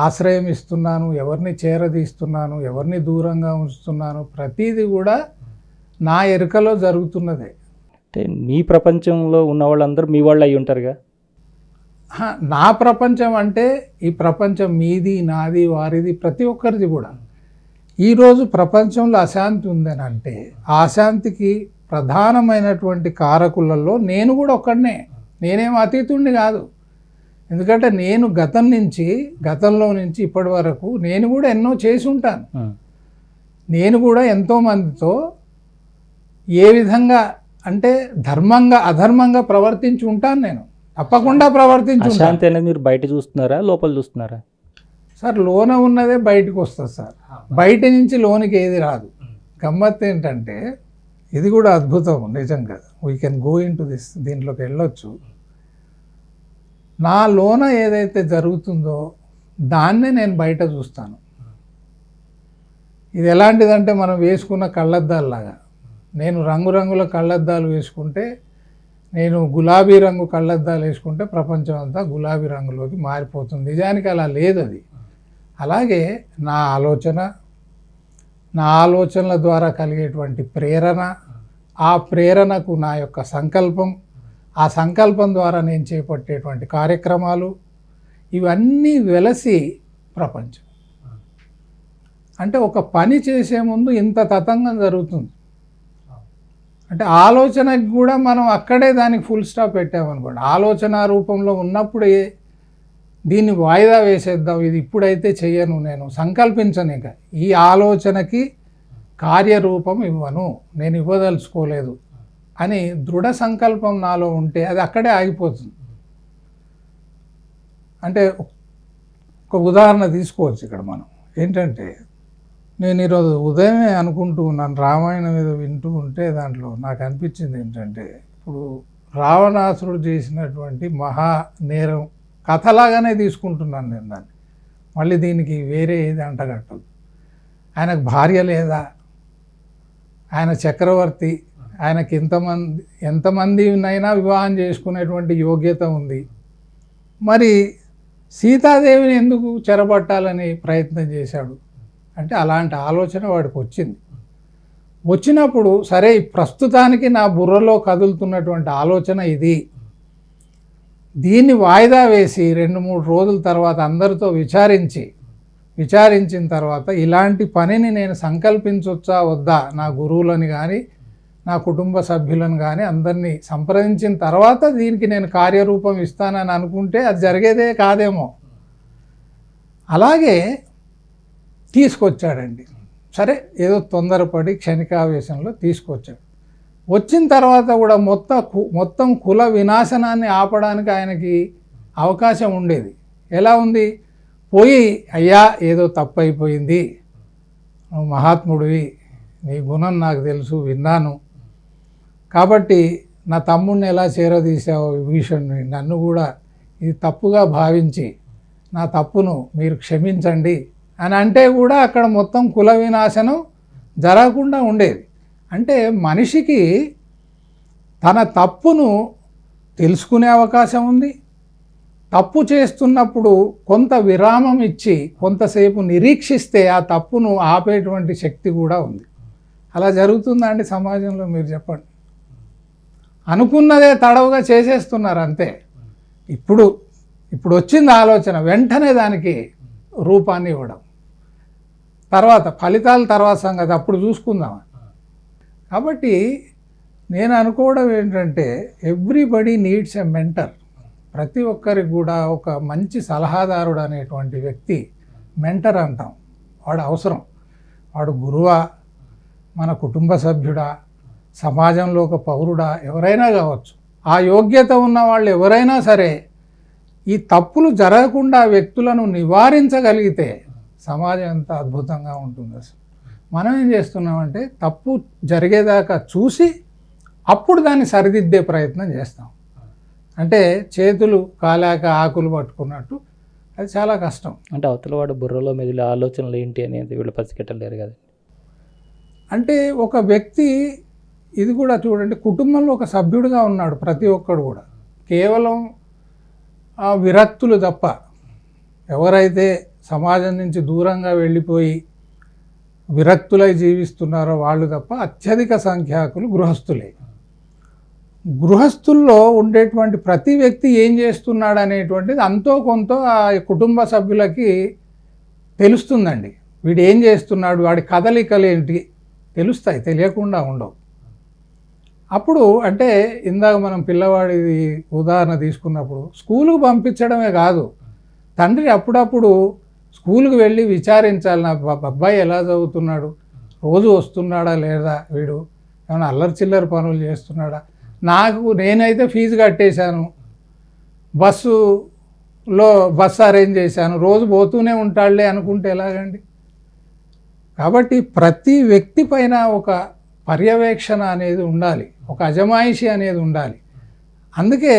ఆశ్రయం ఇస్తున్నాను, ఎవరిని చేరదీస్తున్నాను, ఎవరిని దూరంగా ఉంచుతున్నాను, ప్రతిదీ కూడా నా ఎరుకలో జరుగుతున్నదే. అంటే మీ ప్రపంచంలో ఉన్న వాళ్ళందరూ మీ వాళ్ళు అయి ఉంటారుగా. నా ప్రపంచం అంటే ఈ ప్రపంచం మీది, నాది, వారిది, ప్రతి ఒక్కరిది కూడా. ఈరోజు ప్రపంచంలో అశాంతి ఉందని అంటే ఆ అశాంతికి ప్రధానమైనటువంటి కారకులలో నేను కూడా ఒక్కడనే. నేనేం అతీతుడిని కాదు. ఎందుకంటే నేను గతంలో నుంచి ఇప్పటి వరకు నేను కూడా ఎన్నో చేసి ఉంటాను. నేను కూడా ఎంతోమందితో ఏ విధంగా అంటే ధర్మంగా అధర్మంగా ప్రవర్తించి ఉంటాను. నేను తప్పకుండా ప్రవర్తించి. శాంతి అనేది మీరు బయట చూస్తున్నారా, లోపల చూస్తున్నారా? సార్, లోన ఉన్నదే బయటకు వస్తుంది సార్. బయట నుంచి లోనికి ఏది రాదు. గమ్మత్ ఏంటంటే ఇది కూడా అద్భుతం నిజంగా. We can go in to this, దీంట్లోకి వెళ్ళొచ్చు. నా లోన ఏదైతే జరుగుతుందో దాన్నే నేను బయట చూస్తాను. ఇది ఎలాంటిదంటే మనం వేసుకున్న కళ్ళద్దాల్లాగా. నేను రంగురంగుల కళ్ళద్దాలు వేసుకుంటే, నేను గులాబీ రంగు కళ్ళద్దాలు వేసుకుంటే ప్రపంచం అంతా గులాబీ రంగులోకి మారిపోతుంది. నిజానికి అలా లేదు అది. అలాగే నా ఆలోచనల ద్వారా కలిగేటువంటి ప్రేరణ, ఆ ప్రేరణకు నా యొక్క సంకల్పం, ఆ సంకల్పం ద్వారా నేను చేపట్టేటువంటి కార్యక్రమాలు, ఇవన్నీ వెలసి ప్రపంచం. అంటే ఒక పని చేసే ముందు ఇంత తతంగం జరుగుతుంది. అంటే ఆలోచనకి కూడా మనం అక్కడే దానికి ఫుల్ స్టాప్ పెట్టామనుకోండి. ఆలోచన రూపంలో ఉన్నప్పుడే దీన్ని వాయిదా వేసేద్దాం, ఇది ఇప్పుడైతే చెయ్యను, నేను సంకల్పించను, ఇక ఈ ఆలోచనకి కార్యరూపం ఇవ్వను, నేను ఇవ్వదలుచుకోలేదు అని దృఢ సంకల్పం నాలో ఉంటే అది అక్కడే ఆగిపోతుంది. అంటే ఒక ఉదాహరణ తీసుకోవచ్చు ఇక్కడ మనం. ఏంటంటే నేను ఈరోజు ఉదయమే అనుకుంటూ ఉన్నాను, రామాయణం మీద వింటూ ఉంటే దాంట్లో నాకు అనిపించింది ఏంటంటే, ఇప్పుడు రావణాసురుడు చేసినటువంటి మహా నేరం కథలాగానే తీసుకుంటున్నాను నేను దాన్ని. మళ్ళీ దీనికి వేరే ఏది అంటగట్టదు. ఆయనకు భార్య లేదా? ఆయన చక్రవర్తి, ఆయనకి ఎంతమందినైనా వివాహం చేసుకునేటువంటి యోగ్యత ఉంది. మరి సీతాదేవిని ఎందుకు చెరబట్టాలని ప్రయత్నం చేశాడు అంటే అలాంటి ఆలోచన వాడికి వచ్చింది. వచ్చినప్పుడు సరే, ప్రస్తుతానికి నా బుర్రలో కదులుతున్నటువంటి ఆలోచన ఇది, దీన్ని వాయిదా వేసి 2-3 రోజుల తర్వాత అందరితో విచారించిన తర్వాత ఇలాంటి పనిని నేను సంకల్పించవచ్చా వద్దా, నా గురువులని కానీ నా కుటుంబ సభ్యులను కానీ అందరినీ సంప్రదించిన తర్వాత దీనికి నేను కార్యరూపం ఇస్తానని అనుకుంటే అది జరిగేదే కాదేమో. అలాగే తీసుకొచ్చాడండి. సరే, ఏదో తొందరపడి క్షణికావేశంలో తీసుకొచ్చాడు. వచ్చిన తర్వాత కూడా మొత్తం కుల వినాశనాన్ని ఆపడానికి ఆయనకి అవకాశం ఉండేది. ఎలా ఉంది? పోయి, అయ్యా ఏదో తప్పు అయిపోయింది, నువ్వు మహాత్ముడివి, నీ గుణం నాకు తెలుసు, విన్నాను, కాబట్టి నా తమ్ముడిని ఎలా చేరదీసావు విభీషణుని, నన్ను కూడా ఇది తప్పుగా భావించి నా తప్పును మీరు క్షమించండి అని అంటే కూడా అక్కడ మొత్తం కుల వినాశనం జరగకుండా ఉండేది. అంటే మనిషికి తన తప్పును తెలుసుకునే అవకాశం ఉంది. తప్పు చేస్తున్నప్పుడు కొంత విరామం ఇచ్చి కొంతసేపు నిరీక్షిస్తే ఆ తప్పును ఆపేటువంటి శక్తి కూడా ఉంది. అలా జరుగుతుందా అండి సమాజంలో? మీరు చెప్పండి. అనుకున్నదే తడవుగా చేసేస్తున్నారు అంతే. ఇప్పుడు వచ్చింది ఆలోచన, వెంటనే దానికి రూపాన్ని ఇవ్వడం, తర్వాత ఫలితాల తర్వాత సంగతి అప్పుడు చూసుకుందాం. కాబట్టి నేను అనుకోవడం ఏంటంటే ఎవ్రీబడి నీడ్స్ ఎ మెంటర్. ప్రతి ఒక్కరికి కూడా ఒక మంచి సలహాదారుడు అనేటువంటి వ్యక్తి మెంటర్ అంటాం. వాడు అవసరం. వాడు గురువా, మన కుటుంబ సభ్యుడా, సమాజంలో ఒక పౌరుడా, ఎవరైనా కావచ్చు. ఆ యోగ్యత ఉన్న వాళ్ళు ఎవరైనా సరే ఈ తప్పులు జరగకుండా వ్యక్తులను నివారించగలిగితే సమాజం ఎంత అద్భుతంగా ఉంటుంది. అసలు మనం ఏం చేస్తున్నామంటే తప్పు జరిగేదాకా చూసి అప్పుడు దాన్ని సరిదిద్దే ప్రయత్నం చేస్తాం. అంటే చేతులు కాలాక ఆకులు పట్టుకున్నట్టు, అది చాలా కష్టం. అంటే అవతల వాడు బుర్రలో మెదిలే ఆలోచనలు ఏంటి అనేది వీళ్ళు పసిగట్టలేరు కదా. అంటే ఒక వ్యక్తి, ఇది కూడా చూడండి, కుటుంబంలో ఒక సభ్యుడిగా ఉన్నాడు ప్రతి ఒక్కడు కూడా. కేవలం ఆ విరక్తులు తప్ప, ఎవరైతే సమాజం నుంచి దూరంగా వెళ్ళిపోయి విరక్తులై జీవిస్తున్నారో వాళ్ళు తప్ప అత్యధిక సంఖ్యాకులు గృహస్థులే. గృహస్థుల్లో ఉండేటువంటి ప్రతి వ్యక్తి ఏం చేస్తున్నాడు అనేటువంటిది అంతో కొంత ఆ కుటుంబ సభ్యులకి తెలుస్తుందండి. వీడు ఏం చేస్తున్నాడు, వాడి కదలికలు ఏంటి తెలుస్తాయి, తెలియకుండా ఉండవు. అప్పుడు అంటే ఇందాక మనం పిల్లవాడి ఉదాహరణ తీసుకున్నప్పుడు స్కూలుకు పంపించడమే కాదు, తండ్రి అప్పుడప్పుడు స్కూలుకు వెళ్ళి విచారించాలి, నా అబ్బాయి ఎలా చదువుతున్నాడు, రోజు వస్తున్నాడా లేదా, వీడు ఏమైనా అల్లరి చిల్లరి పనులు చేస్తున్నాడా, నేనైతే ఫీజు కట్టేశాను, బస్సు అరేంజ్ చేశాను, రోజు పోతూనే ఉంటాడులే అనుకుంటే ఎలాగండి. కాబట్టి ప్రతి వ్యక్తి పైన ఒక పర్యవేక్షణ అనేది ఉండాలి, ఒక అజమాయిషి అనేది ఉండాలి. అందుకే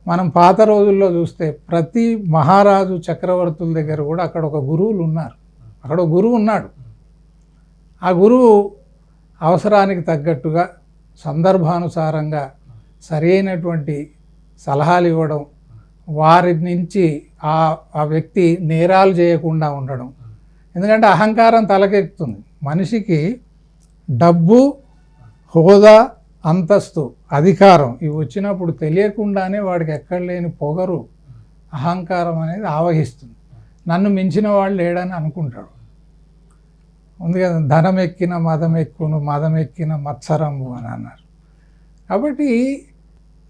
మనం పాత రోజుల్లో చూస్తే ప్రతి మహారాజు చక్రవర్తుల దగ్గర కూడా అక్కడ ఒక గురువులు ఉన్నారు, అక్కడ ఒక గురువు ఉన్నాడు. ఆ గురువు అవసరానికి తగ్గట్టుగా సందర్భానుసారంగా సరైనటువంటి సలహాలు ఇవ్వడం, వారి నుంచి ఆ వ్యక్తి నేరాలు చేయకుండా ఉండడం. ఎందుకంటే అహంకారం తలకెక్కుతుంది మనిషికి. డబ్బు, హోదా, అంతస్తు, అధికారం ఇవి వచ్చినప్పుడు తెలియకుండానే వాడికి ఎక్కడ లేని పొగరు, అహంకారం అనేది ఆవహిస్తుంది. నన్ను మించిన వాళ్ళు లేడని అనుకుంటాడు. ఉంది కదా, ధనం ఎక్కిన మదం ఎక్కును, మదం ఎక్కిన మత్సరము అని అన్నారు. కాబట్టి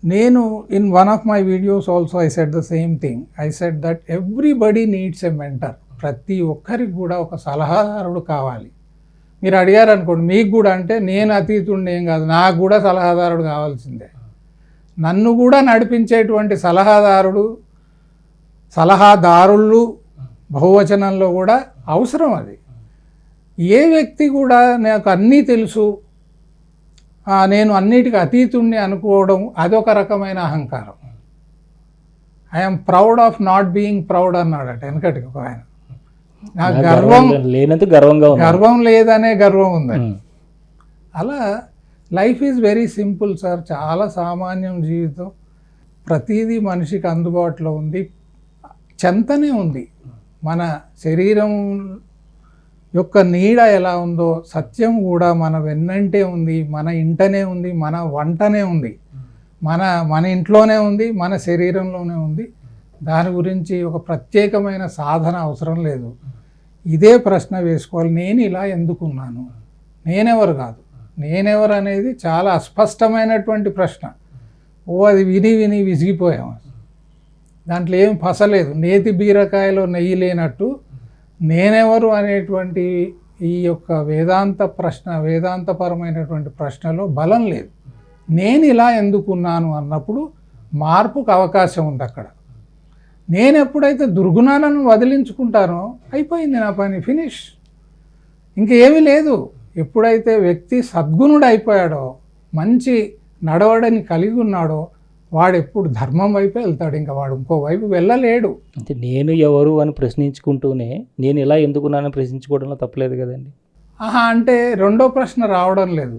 నేను in one of my videos also I said the same thing. I said that everybody needs a mentor. ప్రతి ఒక్కరికి కూడా ఒక సలహాదారుడు కావాలి. మీరు అడిగారు అనుకోండి, మీకు కూడా, అంటే నేను అతీతుడిని ఏం కాదు, నాకు కూడా సలహాదారుడు కావాల్సిందే. నన్ను కూడా నడిపించేటువంటి సలహాదారులు బహువచనంలో కూడా అవసరం. అది ఏ వ్యక్తి కూడా నాకు అన్నీ తెలుసు, నేను అన్నిటికీ అతీతుణ్ణి అనుకోవడం అదొక రకమైన అహంకారం. I'm proud of not being proud అన్నాడట వెనకటికి ఒక ఆయన. నాకు గర్వం లేదనే గర్వం ఉందని. అలా life is very simple sir, చాలా సామాన్యం జీవితం. ప్రతిదీ మనిషికి అందుబాటులో ఉంది, చెంతనే ఉంది. మన శరీరం యొక్క నీడ ఎలా ఉందో సత్యం కూడా మన వెన్నంటే ఉంది, మన ఇంటనే ఉంది, మన వంటనే ఉంది, మన ఇంట్లోనే ఉంది, మన శరీరంలోనే ఉంది. దాని గురించి ఒక ప్రత్యేకమైన సాధన అవసరం లేదు. ఇదే ప్రశ్న వేసుకోవాలి, నేను ఇలా ఎందుకున్నాను, నేనెవరు కాదు, నేనెవరు అనేది చాలా అస్పష్టమైనటువంటి ప్రశ్న. అది విని విసిగిపోయాం. దాంట్లో ఏం పసలేదు. నేతి బీరకాయలో నెయ్యి లేనట్టు నేనెవరు అనేటువంటి ఈ యొక్క వేదాంతపరమైనటువంటి ప్రశ్నలో బలం లేదు. నేను ఇలా ఎందుకున్నాను అన్నప్పుడు మార్పుకు అవకాశం ఉంది అక్కడ. నేను ఎప్పుడైతే దుర్గుణాలను వదిలించుకుంటానో అయిపోయింది నా పని, ఫినిష్, ఇంకేమీ లేదు. ఎప్పుడైతే వ్యక్తి సద్గుణుడు అయిపోయాడో, మంచి నడవడిని కలిగి ఉన్నాడో, వాడు ఎప్పుడు ధర్మం వైపే వెళ్తాడు, ఇంకా వాడు ఇంకో వైపు వెళ్ళలేడు. అంటే నేను ఎవరు అని ప్రశ్నించుకుంటూనే నేను ఇలా ఎందుకున్నానని ప్రశ్నించుకోవడంలో తప్పలేదు కదండి. అంటే రెండో ప్రశ్న రావడం లేదు.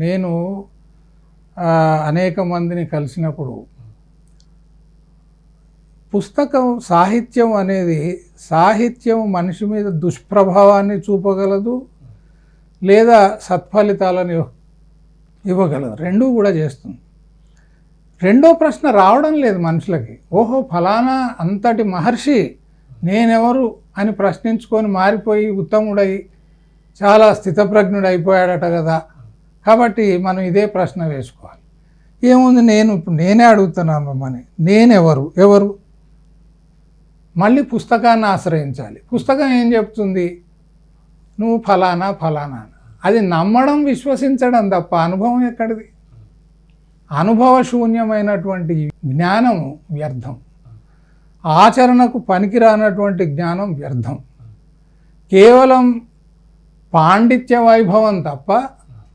నేను అనేక మందిని కలిసినప్పుడు పుస్తకం, సాహిత్యం అనేది, సాహిత్యం మనిషి మీద దుష్ప్రభావాన్ని చూపగలదు లేదా సత్ఫలితాలను ఇవ్వగలదు, రెండూ కూడా చేస్తుంది. రెండో ప్రశ్న రావడం లేదు మనుషులకి. ఓహో, ఫలానా అంతటి మహర్షి నేనెవరు అని ప్రశ్నించుకొని మారిపోయి ఉత్తముడై చాలా స్థితప్రజ్ఞుడు అయిపోయాడట కదా, కాబట్టి మనం ఇదే ప్రశ్న వేసుకోవాలి. ఏముంది, ఇప్పుడు నేనే అడుగుతున్నాను మిమ్మల్ని, ఎవరు మళ్ళీ పుస్తకాన్ని ఆశ్రయించాలి. పుస్తకం ఏం చెప్తుంది? నువ్వు ఫలానా ఫలానా. అది నమ్మడం, విశ్వసించడం తప్ప అనుభవం ఎక్కడిది? అనుభవశూన్యమైనటువంటి జ్ఞానం వ్యర్థం, ఆచరణకు పనికిరానటువంటి జ్ఞానం వ్యర్థం. కేవలం పాండిత్య వైభవం తప్ప,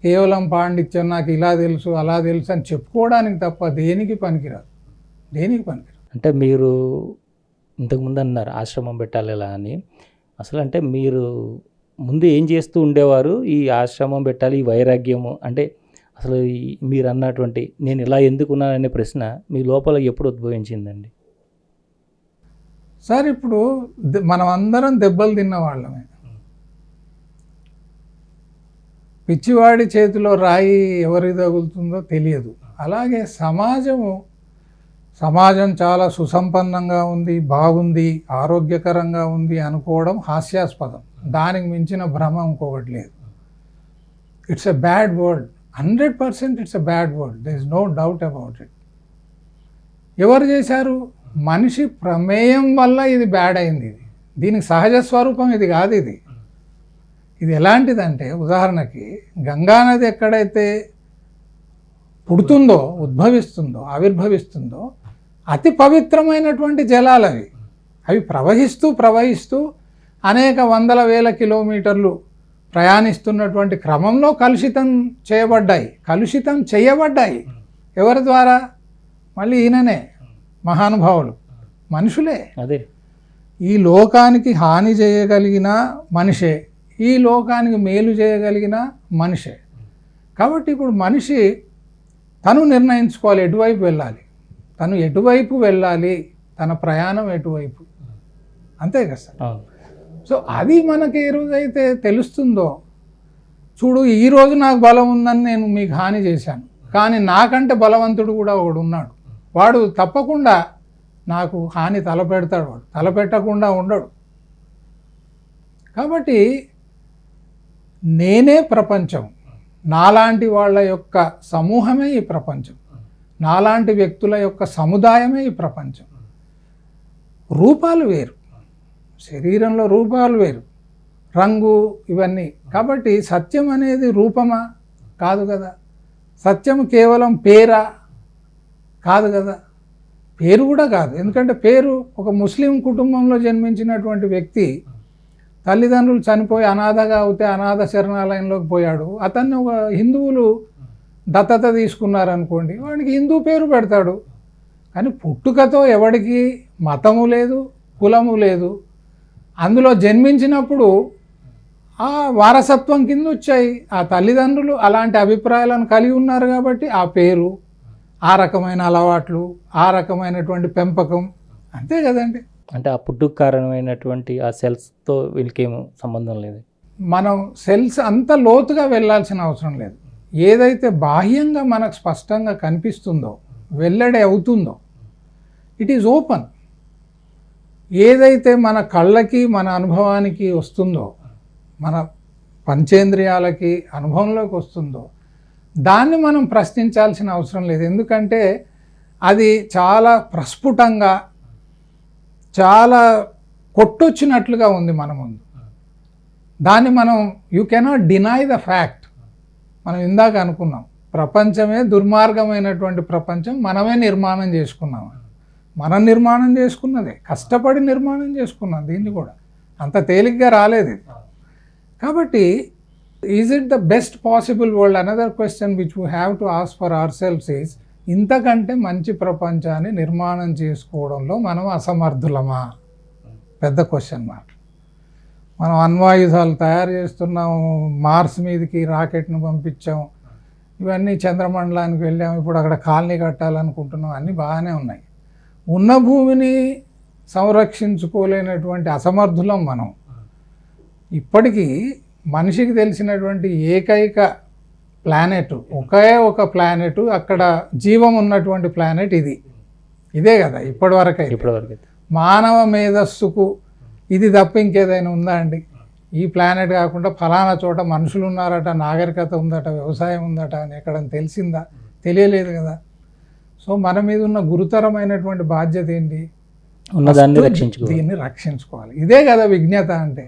కేవలం పాండిత్యం, నాకు ఇలా తెలుసు అలా తెలుసు అని చెప్పుకోవడానికి తప్ప దేనికి పనికిరాదు. అంటే మీరు ఇంతకుముందు అన్నారు ఆశ్రమం పెట్టాలి ఎలా అని. అసలు అంటే మీరు ముందు ఏం చేస్తూ ఉండేవారు? ఈ ఆశ్రమం పెట్టాలి, ఈ వైరాగ్యము అంటే అసలు మీరు అన్నటువంటి నేను ఇలా ఎందుకున్నాననే ప్రశ్న మీ లోపల ఎప్పుడు ఉద్భవించిందండి? సార్, ఇప్పుడు మనం అందరం దెబ్బలు తిన్న వాళ్ళమే. పిచ్చివాడి చేతిలో రాయి ఎవరికి తగులుతుందో తెలియదు. అలాగే సమాజం చాలా సుసంపన్నంగా ఉంది, బాగుంది, ఆరోగ్యకరంగా ఉంది అనుకోవడం హాస్యాస్పదం. దానికి మించిన భ్రమ ఇంకొకటి లేదు. It's a bad world, 100% it's a bad world, there is no doubt about it. ఎవరు చేశారు? మనిషి ప్రమేయం వల్ల ఇది బ్యాడ్ అయింది. దీనికి సహజ స్వరూపం ఇది కాదు. ఇది ఎలాంటిదంటే, ఉదాహరణకి గంగానది ఎక్కడైతే పుడుతుందో, ఉద్భవిస్తుందో, ఆవిర్భవిస్తుందో అతి పవిత్రమైనటువంటి జలాలు అవి ప్రవహిస్తూ అనేక వందల వేల కిలోమీటర్లు ప్రయాణిస్తున్నటువంటి క్రమంలో కలుషితం చేయబడ్డాయి. ఎవరి ద్వారా? మళ్ళీ ఈయననే, మహానుభావులు, మనుషులే. అదే ఈ లోకానికి హాని చేయగలిగిన మనిషే, ఈ లోకానికి మేలు చేయగలిగిన మనిషే. కాబట్టి ఇప్పుడు మనిషి తను నిర్ణయించుకోవాలి ఎటువైపు వెళ్ళాలి, తన ప్రయాణం ఎటువైపు, అంతే కదా సార్. సో అది మనకి ఏ రోజైతే తెలుస్తుందో, చూడు ఈరోజు నాకు బలం ఉందని నేను మీకు హాని చేశాను, కానీ నాకంటే బలవంతుడు కూడా ఒకడు ఉన్నాడు, వాడు తప్పకుండా నాకు హాని తలపెడతాడు, వాడు తలపెట్టకుండా ఉండడు. కాబట్టి నేనే ప్రపంచం, నాలాంటి వాళ్ళ యొక్క సమూహమే ఈ ప్రపంచం, నాలాంటి వ్యక్తుల యొక్క సముదాయమే ఈ ప్రపంచం. రూపాలు వేరు, శరీరంలో రూపాలు వేరు, రంగు ఇవన్నీ. కాబట్టి సత్యం అనేది రూపమా? కాదు కదా. సత్యం కేవలం పేరా? కాదు కదా. పేరు కూడా కాదు. ఎందుకంటే పేరు, ఒక ముస్లిం కుటుంబంలో జన్మించినటువంటి వ్యక్తి తల్లిదండ్రులు చనిపోయి అనాథగా అవుతే అనాథ శరణాలయంలోకి పోయాడు. అతన్ని ఒక హిందువులు దత్తత తీసుకున్నారనుకోండి, వాడికి హిందూ పేరు పెడతాడు. కానీ పుట్టుకతో ఎవడికి మతము లేదు, కులము లేదు. అందులో జన్మించినప్పుడు ఆ వారసత్వం కింద వచ్చాయి. ఆ తల్లిదండ్రులు అలాంటి అభిప్రాయాలను కలిగి ఉన్నారు కాబట్టి ఆ పేరు, ఆ రకమైన అలవాట్లు, ఆ రకమైనటువంటి పెంపకం, అంతే కదండి. అంటే ఆ పుట్టుకు కారణమైనటువంటి ఆ సెల్స్తో వీళ్ళకేమో సంబంధం లేదు. మనం సెల్స్ అంత లోతుగా వెళ్ళాల్సిన అవసరం లేదు. ఏదైతే బాహ్యంగా మనకు స్పష్టంగా కనిపిస్తుందో, వెల్లడి అవుతుందో, ఇట్ ఈజ్ ఓపెన్. ఏదైతే మన కళ్ళకి, మన అనుభవానికి వస్తుందో, మన పంచేంద్రియాలకి అనుభవంలోకి వస్తుందో, దాన్ని మనం ప్రశ్నించాల్సిన అవసరం లేదు. ఎందుకంటే అది చాలా ప్రస్ఫుటంగా, చాలా కొట్టొచ్చినట్లుగా ఉంది మన ముందు. దాన్ని మనం, you cannot deny the fact. మనం ఇందాక అనుకున్నాం, ప్రపంచమే దుర్మార్గమైనటువంటి ప్రపంచం మనమే నిర్మాణం చేసుకున్నాం. మనం నిర్మాణం చేసుకున్నదే, కష్టపడి నిర్మాణం చేసుకున్నాం. దీన్ని కూడా అంత తేలిగ్గా రాలేదు. కాబట్టి is it the best possible world? Another question which we have to ask for our selves is, ఇంతకంటే మంచి ప్రపంచాన్ని నిర్మాణం చేసుకోవడంలో మనం అసమర్థులమా? పెద్ద క్వశ్చన్ మార్క్. మనం అణ్వాయుధాలు తయారు చేస్తున్నాము, మార్స్ మీదకి రాకెట్ను పంపించాం, ఇవన్నీ చంద్రమండలానికి వెళ్ళాము, ఇప్పుడు అక్కడ కాలనీ కట్టాలనుకుంటున్నాం, అన్నీ బాగానే ఉన్నాయి. ఉన్న భూమిని సంరక్షించుకోలేనటువంటి అసమర్థులం మనం. ఇప్పటికీ మనిషికి తెలిసినటువంటి ఏకైక ప్లానెట్, ఒకే ఒక ప్లానెట్, అక్కడ జీవం ఉన్నటువంటి ప్లానెట్ ఇదే కదా ఇప్పటివరకు. మానవ మేధస్సుకు ఇది తప్ప ఇంకేదైనా ఉందా అండి? ఈ ప్లానెట్ కాకుండా ఫలానా చోట మనుషులు ఉన్నారట, నాగరికత ఉందట, వ్యవసాయం ఉందట అని ఎక్కడని తెలిసిందా? తెలియలేదు కదా. సో మన మీద ఉన్న గురుతరమైనటువంటి బాధ్యత ఏంటి? ఉన్నదాన్ని ఫస్ట్ రక్షించుకోవాలి. దీన్ని రక్షించుకోవాలి. ఇదే కదా విజ్ఞత అంటే.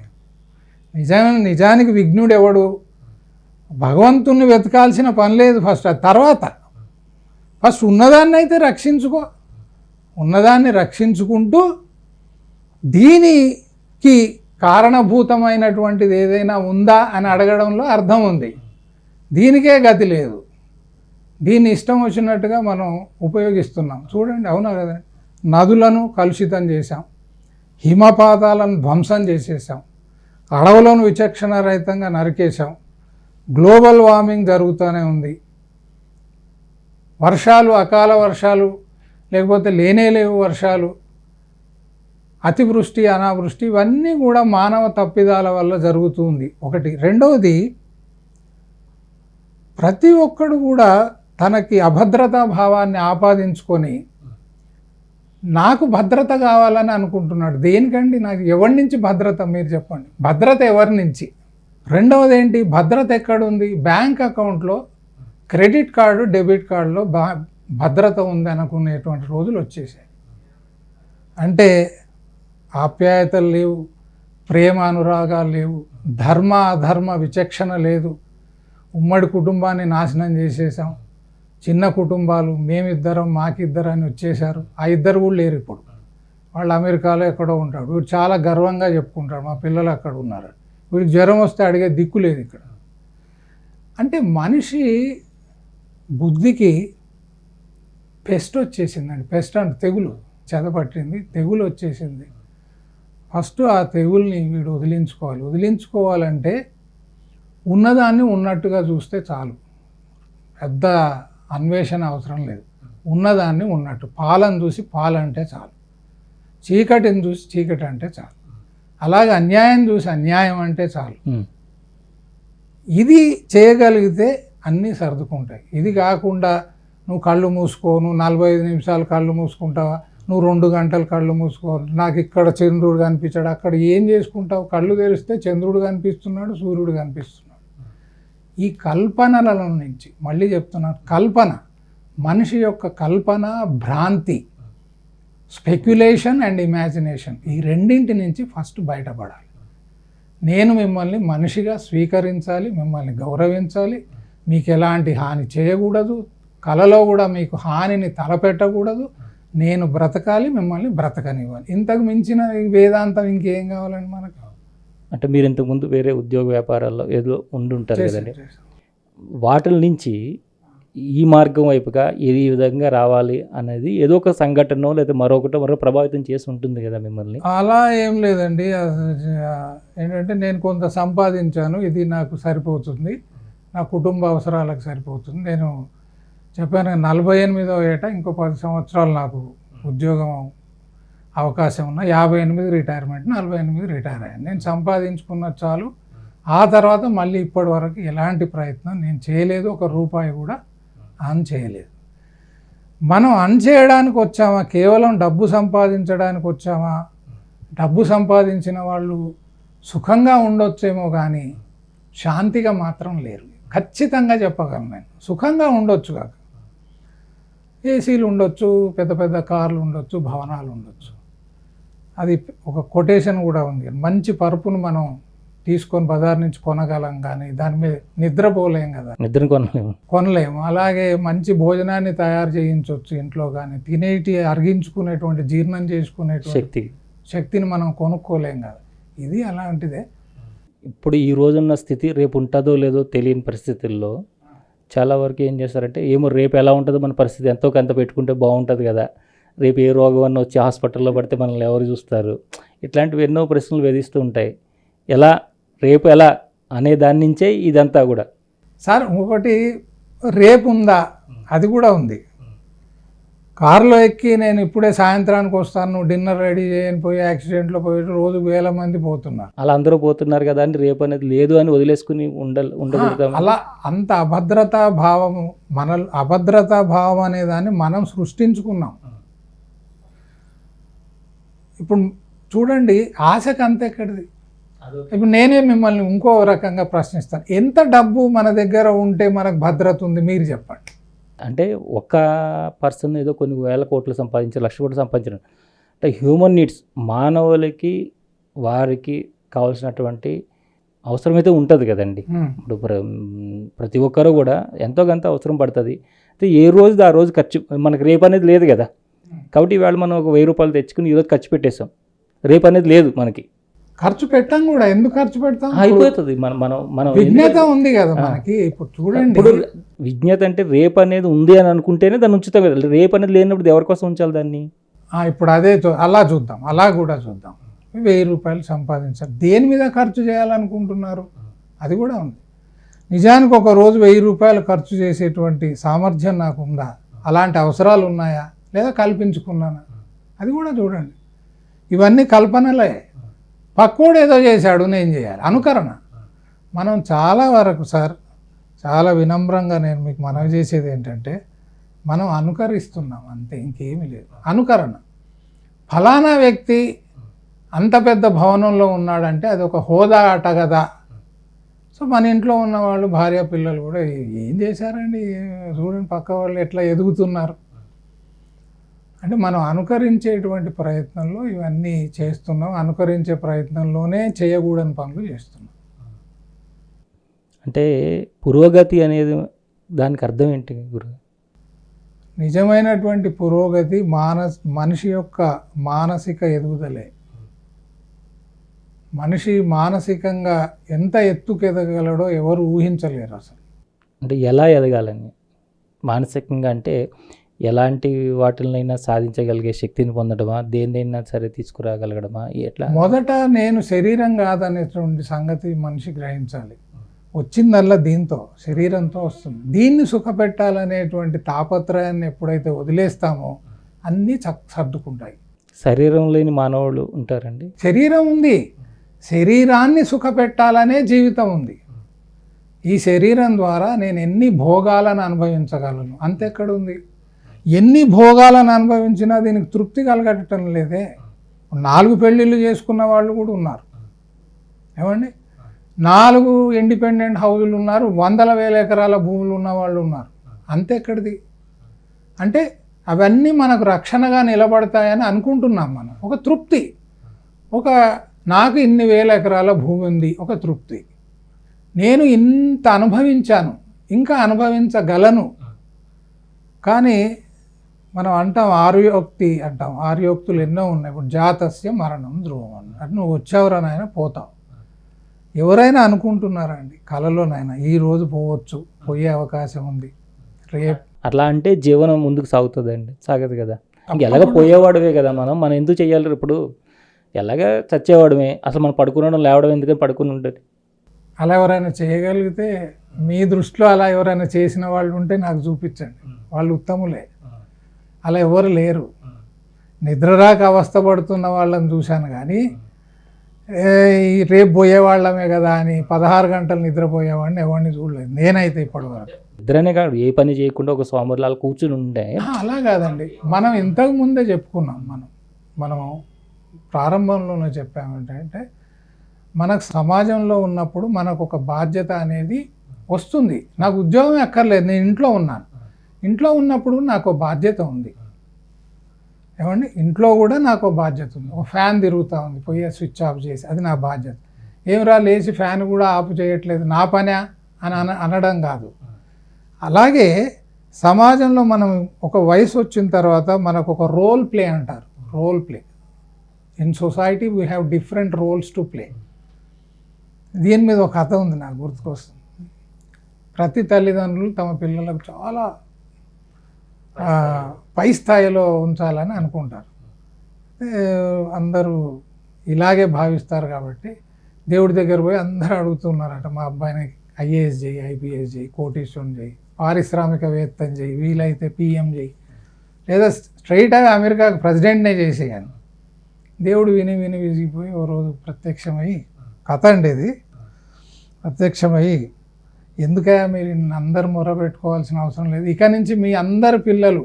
నిజానికి విఘ్నుడు ఎవడు? భగవంతుణ్ణి వెతకాల్సిన పని లేదు ఫస్ట్. తర్వాత ఫస్ట్ ఉన్నదాన్ని అయితే రక్షించుకో. ఉన్నదాన్ని రక్షించుకుంటూ దీనికి కారణభూతమైనటువంటిది ఏదైనా ఉందా అని అడగడంలో అర్థం ఉంది. దీనికే గతి లేదు. దీన్ని ఇష్టం వచ్చినట్టుగా మనం ఉపయోగిస్తున్నాం. చూడండి, అవునా కదా? నదులను కలుషితం చేశాం, హిమపాతాలను ధ్వంసం చేసేసాం, అడవులను విచక్షణారహితంగా నరికేశాం, గ్లోబల్ వార్మింగ్ జరుగుతూనే ఉంది, వర్షాలు అకాల వర్షాలు లేకపోతే లేవు వర్షాలు, అతివృష్టి అనావృష్టి ఇవన్నీ కూడా మానవ తప్పిదాల వల్ల జరుగుతుంది. ఒకటి. రెండవది, ప్రతి ఒక్కడు కూడా తనకి అభద్రతా భావాన్ని ఆపాదించుకొని నాకు భద్రత కావాలని అనుకుంటున్నాడు. దేనికండి? నాకు ఎవరి నుంచి భద్రత? మీరు చెప్పండి. భద్రత ఎవరి నుంచి? రెండవది ఏంటి? భద్రత ఎక్కడుంది? బ్యాంక్ అకౌంట్లో, క్రెడిట్ కార్డు, డెబిట్ కార్డులో భద్రత ఉంది అనుకునేటువంటి రోజులు వచ్చేసాయి. అంటే ఆప్యాయతలు లేవు, ప్రేమ అనురాగాలు లేవు, ధర్మ అధర్మ విచక్షణ లేదు, ఉమ్మడి కుటుంబాన్ని నాశనం చేసేసాం, చిన్న కుటుంబాలు, మేమిద్దరం మాకిద్దరు అని వచ్చేసారు. ఆ ఇద్దరు కూడా లేరు ఇప్పుడు. వాళ్ళు అమెరికాలో ఎక్కడో ఉంటాడు. వీడు చాలా గర్వంగా చెప్పుకుంటాడు, మా పిల్లలు అక్కడ ఉన్నారు. వీడికి జ్వరం వస్తే అడిగే దిక్కు లేదు ఇక్కడ. అంటే మనిషి బుద్ధికి పెస్ట్ వచ్చేసిందండి. పెస్ట్ అంటే తెగులు చెదపట్టింది, తెగులు వచ్చేసింది. ఫస్ట్ ఆ తెగుల్ని వీడు వదిలించుకోవాలి. వదిలించుకోవాలంటే ఉన్నదాన్ని ఉన్నట్టుగా చూస్తే చాలు, పెద్ద అన్వేషణ అవసరం లేదు. ఉన్నదాన్ని ఉన్నట్టు, పాలను చూసి పాలంటే చాలు, చీకటిని చూసి చీకటి అంటే చాలు, అలాగే అన్యాయం చూసి అన్యాయం అంటే చాలు. ఇది చేయగలిగితే అన్నీ సర్దుకుంటాయి. ఇది కాకుండా నువ్వు కళ్ళు మూసుకో, నువ్వు 45 నిమిషాలు కళ్ళు మూసుకుంటావా, నువ్వు 2 గంటలు కళ్ళు మూసుకో, నాకు ఇక్కడ చంద్రుడు కనిపించాడు, అక్కడ ఏం చేసుకుంటావు? కళ్ళు తెరిస్తే చంద్రుడు కనిపిస్తున్నాడు, సూర్యుడు కనిపిస్తున్నాడు. ఈ కల్పనల నుంచి, మళ్ళీ చెప్తున్నాను, కల్పన, మనిషి యొక్క కల్పన, భ్రాంతి, స్పెక్యులేషన్ అండ్ ఇమాజినేషన్, ఈ రెండింటి నుంచి ఫస్ట్ బయటపడాలి. నేను మిమ్మల్ని మనిషిగా స్వీకరించాలి, మిమ్మల్ని గౌరవించాలి, మీకు ఎలాంటి హాని చేయకూడదు, కలలో కూడా మీకు హానిని తలపెట్టకూడదు, నేను బ్రతకాలి, మిమ్మల్ని బ్రతకనివ్వాలి. ఇంతకు మించిన వేదాంతం ఇంకేం కావాలండి మనకు? అంటే మీరు ఇంతకుముందు వేరే ఉద్యోగ వ్యాపారాల్లో ఏదో ఉండుంటారు కదండి, వాటి నుంచి ఈ మార్గం వైపుగా ఈ విధంగా రావాలి అనేది ఏదో ఒక సంఘటన లేదా మరో ప్రభావితం చేసి ఉంటుంది కదా మిమ్మల్ని? అలా ఏం లేదండి. ఏంటంటే నేను కొంత సంపాదించాను, ఇది నాకు సరిపోతుంది, నా కుటుంబ అవసరాలకు సరిపోతుంది. నేను చెప్పాను 48వ ఏట ఇంకో 10 సంవత్సరాలు నాకు ఉద్యోగం అవకాశం ఉన్న 58 రిటైర్మెంట్, 48 రిటైర్ అయ్యాను. నేను సంపాదించుకున్న చాలు. ఆ తర్వాత మళ్ళీ ఇప్పటి వరకు ఎలాంటి ప్రయత్నం నేను చేయలేదు, ఒక రూపాయి కూడా అన్ చేయలేదు. మనం అన్ చేయడానికి వచ్చామా? కేవలం డబ్బు సంపాదించడానికి వచ్చామా? డబ్బు సంపాదించిన వాళ్ళు సుఖంగా ఉండొచ్చేమో కానీ శాంతిగా మాత్రం లేరు. ఖచ్చితంగా చెప్పగలను నేను. సుఖంగా ఉండొచ్చు కాక, ఏసీలు ఉండొచ్చు, పెద్ద పెద్ద కార్లు ఉండొచ్చు, భవనాలు ఉండొచ్చు. అది ఒక కొటేషన్ కూడా ఉంది, మంచి పరుపును మనం తీసుకొని బజార్ నుంచి కొనగలం కానీ దాని మీద నిద్రపోలేం కదా, నిద్ర కొనలేము. అలాగే మంచి భోజనాన్ని తయారు చేయించవచ్చు ఇంట్లో, కానీ తినేటి అరిగించుకునేటువంటి, జీర్ణం చేసుకునేటువంటి శక్తిని మనం కొనుక్కోలేం కదా. ఇది అలాంటిదే. ఇప్పుడు ఈ రోజున్న స్థితి రేపు ఉంటుందో లేదో తెలియని పరిస్థితుల్లో చాలా వరకు ఏం చేస్తారంటే, ఏమో రేపు ఎలా ఉంటుందో మన పరిస్థితి, ఎంతో కొంత పెట్టుకుంటే బాగుంటుంది కదా, రేపు ఏ రోగం అన్న వచ్చి హాస్పిటల్లో పడితే మనల్ని ఎవరు చూస్తారు, ఇట్లాంటివి ఎన్నో ప్రశ్నలు వేధిస్తూ ఉంటాయి. రేపు ఎలా అనే దాని నుంచే ఇదంతా కూడా. సార్ ఒకటి, రేపు ఉందా? అది కూడా ఉంది. కారులో ఎక్కి నేను ఇప్పుడే సాయంత్రానికి వస్తాను, నువ్వు డిన్నర్ రెడీ చేయని పోయి యాక్సిడెంట్లో పోయి రోజు 1000 మంది పోతున్నారు. అలా అందరూ పోతున్నారు కదా అని రేపు అనేది లేదు అని వదిలేసుకుని ఉండగలుగుతాం. అలా అంత అభద్రతా భావము, మన అభద్రతా భావం అనే దాన్ని మనం సృష్టించుకున్నాం. ఇప్పుడు చూడండి, ఆశకు అంత ఎక్కడిది? ఇప్పుడు నేనే మిమ్మల్ని ఇంకో రకంగా ప్రశ్నిస్తాను, ఎంత డబ్బు మన దగ్గర ఉంటే మనకు భద్రత ఉంది మీరు చెప్పండి. అంటే ఒక పర్సన్ ఏదో కొన్ని వేల కోట్లు సంపాదించి లక్ష కోట్లు సంపాదించడం అంటే హ్యూమన్ నీడ్స్ మానవులకి వారికి కావాల్సినటువంటి అవసరమైతే ఉంటుంది కదండి. ఇప్పుడు ప్రతి ఒక్కరు కూడా ఎంతో కొంత అవసరం పడుతుంది. అయితే ఏ రోజు ఆ రోజు ఖర్చు మనకు రేపు అనేది లేదు కదా. కాబట్టి ఇవాళ మనం ఒక 1000 రూపాయలు తెచ్చుకుని ఈరోజు ఖర్చు పెట్టేస్తాం, రేపు అనేది లేదు మనకి. ఖర్చు పెట్టాం కూడా, ఎందుకు ఖర్చు పెడతాం? అయిపోతుంది. మనం మనం మనం విజ్ఞత ఉంది కదా మనకి. ఇప్పుడు చూడండి, ఇప్పుడు విజ్ఞత అంటే రేపు అనేది ఉంది అని అనుకుంటేనే దాన్ని ఉంచుతాం కదా. రేపు అనేది లేనప్పుడు ఎవరి కోసం ఉంచాలి దాన్ని? ఇప్పుడు అదే అలా చూద్దాం, అలా కూడా చూద్దాం. 1000 రూపాయలు సంపాదించాలి, దేని మీద ఖర్చు చేయాలనుకుంటున్నారు? అది కూడా ఉంది. నిజానికి ఒక రోజు 1000 రూపాయలు ఖర్చు చేసేటువంటి సామర్థ్యం నాకు ఉందా? అలాంటి అవసరాలు ఉన్నాయా, లేదా కల్పించుకున్నానా? అది కూడా చూడండి. ఇవన్నీ కల్పనలే. పక్కోడు ఏదో చేశాడు నేను చేయాలి, అనుకరణ. మనం చాలా వరకు సార్, చాలా వినమ్రంగా నేను మీకు మనవి చేసేది ఏంటంటే, మనం అనుకరిస్తున్నాం అంతే, ఇంకేమీ లేదు. అనుకరణ. ఫలానా వ్యక్తి అంత పెద్ద భవనంలో ఉన్నాడంటే అది ఒక హోదా అట కదా. సో మన ఇంట్లో ఉన్న వాళ్ళు, భార్య పిల్లలు కూడా ఏం చేశారండి, చూడండి పక్క వాళ్ళు ఎట్లా ఎదుగుతున్నారు. అంటే మనం అనుకరించేటువంటి ప్రయత్నంలో ఇవన్నీ చేస్తున్నాం, అనుకరించే ప్రయత్నంలోనే చేయకూడని పనులు చేస్తున్నాం. అంటే పురోగతి అనేది దానికి అర్థం ఏంటి గురు? నిజమైనటువంటి పురోగతి మనిషి యొక్క మానసిక ఎదుగుదలే. మనిషి మానసికంగా ఎంత ఎత్తుకెదగలడో ఎవరు ఊహించలేరు అసలు. అంటే ఎలా ఎదగాలని మానసికంగా అంటే ఎలాంటి వాటినైనా సాధించగలిగే శక్తిని పొందడమా, దేన్నైనా సరే తీసుకురాగలగడమా, ఎట్లా? మొదట నేను శరీరం కాదనేటువంటి సంగతి మనిషి గ్రహించాలి. వచ్చిందల్లా దీంతో, శరీరంతో వస్తుంది. దీన్ని సుఖపెట్టాలనేటువంటి తాపత్రయాన్ని ఎప్పుడైతే వదిలేస్తామో అన్నీ సర్దుకుంటాయి. శరీరం లేని మానవులు ఉంటారండి? శరీరం ఉంది, శరీరాన్ని సుఖపెట్టాలనే జీవితం ఉంది. ఈ శరీరం ద్వారా నేను ఎన్ని భోగాలను అనుభవించగలను, అంతెక్కడుంది? ఎన్ని భోగాలను అనుభవించినా దీనికి తృప్తి కలగటం లేదే. 4 పెళ్ళిళ్ళు చేసుకున్న వాళ్ళు కూడా ఉన్నారు, ఏమండి? 4 ఇండిపెండెంట్ హౌజులు ఉన్నారు, 100,000 ఎకరాల భూములు ఉన్న వాళ్ళు ఉన్నారు. అంతెక్కడిది? అంటే అవన్నీ మనకు రక్షణగా నిలబడతాయని అనుకుంటున్నాం మనం. ఒక తృప్తి, నాకు ఇన్ని వేల ఎకరాల భూమి ఉంది, ఒక తృప్తి. నేను ఇంత అనుభవించాను, ఇంకా అనుభవించగలను. కానీ మనం అంటాం ఆర్యోక్తి అంటాం, ఆర్యోక్తులు ఎన్నో ఉన్నాయి. ఇప్పుడు జాతస్య మరణం ధ్రువం అన్నట్టు, నువ్వు వచ్చేవరనైనా పోతావు. ఎవరైనా అనుకుంటున్నారండి కలలోనైనా ఈ రోజు పోవచ్చు, పోయే అవకాశం ఉంది, రేపు అట్లా అంటే జీవనం ముందుకు సాగుతుందండి? సాగదు కదా. ఎలాగ పోయేవాడువే కదా మనం ఎందుకు చెయ్యాలి? ఇప్పుడు ఎలాగ చచ్చేవాడమే, అసలు మనం పడుకునడం లేవడం ఎందుకని పడుకుని ఉంటుంది? అలా ఎవరైనా చేయగలిగితే, మీ దృష్టిలో అలా ఎవరైనా చేసిన వాళ్ళు ఉంటే నాకు చూపించండి, వాళ్ళు ఉత్తములే. అలా ఎవరు లేరు. నిద్రరాక అవస్థపడుతున్న వాళ్ళని చూశాను కానీ రేపు పోయేవాళ్ళమే కదా అని 16 గంటలు నిద్రపోయేవాడిని ఎవరిని చూడలేదు నేనైతే ఇప్పటివరకు. నిద్రనే కాదు, ఏ పని చేయకుండా ఒక సోమరిలాగా కూర్చుని ఉండే. అలా కాదండి, మనం ఇంతకు ముందే చెప్పుకున్నాం. మనం ప్రారంభంలోనే చెప్పామంటే, మనకు సమాజంలో ఉన్నప్పుడు మనకు ఒక బాధ్యత అనేది వస్తుంది. నాకు ఉద్యోగం అక్కర్లేదు, నేను ఇంట్లో ఉన్నాను. ఇంట్లో ఉన్నప్పుడు నాకు బాధ్యత ఉంది, ఏమండి? ఇంట్లో కూడా నాకు బాధ్యత ఉంది. ఒక ఫ్యాన్ తిరుగుతూ ఉంది, పోయి స్విచ్ ఆఫ్ చేసి, అది నా బాధ్యత. ఏమిరా లేచి ఫ్యాన్ కూడా ఆఫ్ చేయట్లేదు, నా పనా అని అనడం కాదు. అలాగే సమాజంలో మనం ఒక వయసు వచ్చిన తర్వాత మనకు ఒక రోల్ ప్లే అంటారు. Role play in society we have different roles to play. దీని మీద ఒక కథ ఉంది నాకు గుర్తుకొస్తుంది. ప్రతి తల్లిదండ్రులు తమ పిల్లలకు చాలా పై స్థాయిలో ఉంచాలని అనుకుంటారు. అందరూ ఇలాగే భావిస్తారు కాబట్టి దేవుడి దగ్గర పోయి అందరూ అడుగుతున్నారట, మా అబ్బాయిని ఐఏఎస్ చేయి, ఐపీఎస్ చేయి, కోటీశ్వరం చేయి, పారిశ్రామికవేత్తని చేయి, వీలైతే పిఎం చేయి, లేదా స్ట్రైట్గా అమెరికాకు ప్రెసిడెంట్నే చేసేయాలి. దేవుడు విని విని విసిగిపోయి ఓ రోజు ప్రత్యక్షమై, కథ అండి ఇది, ప్రత్యక్షమై, ఎందుకయ్యా మీరు అందరు మొర పెట్టుకోవాల్సిన అవసరం లేదు, ఇక నుంచి మీ అందరు పిల్లలు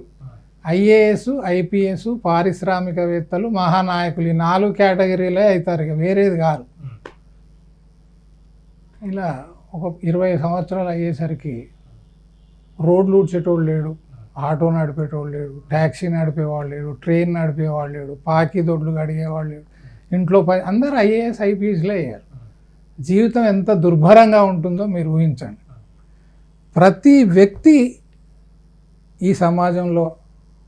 ఐఏఎస్, ఐపీఎస్, పారిశ్రామికవేత్తలు, మహానాయకులు, ఈ 4 కేటగిరీలే అవుతారు, ఇక వేరేది కాదు. ఇలా ఒక 20 సంవత్సరాలు అయ్యేసరికి రోడ్లు ఊడ్చేటోళ్ళు లేడు, ఆటో నడిపేటోళ్ళు లేడు, ట్యాక్సీ నడిపేవాళ్ళు లేడు, ట్రైన్ నడిపేవాళ్ళు లేడు, పాకి దొడ్లు కడిగేవాళ్ళు లేడు, ఇంట్లో అందరూ ఐఏఎస్ ఐపీఎస్లే అయ్యారు. జీవితం ఎంత దుర్భరంగా ఉంటుందో మీరు ఊహించండి. ప్రతి వ్యక్తి ఈ సమాజంలో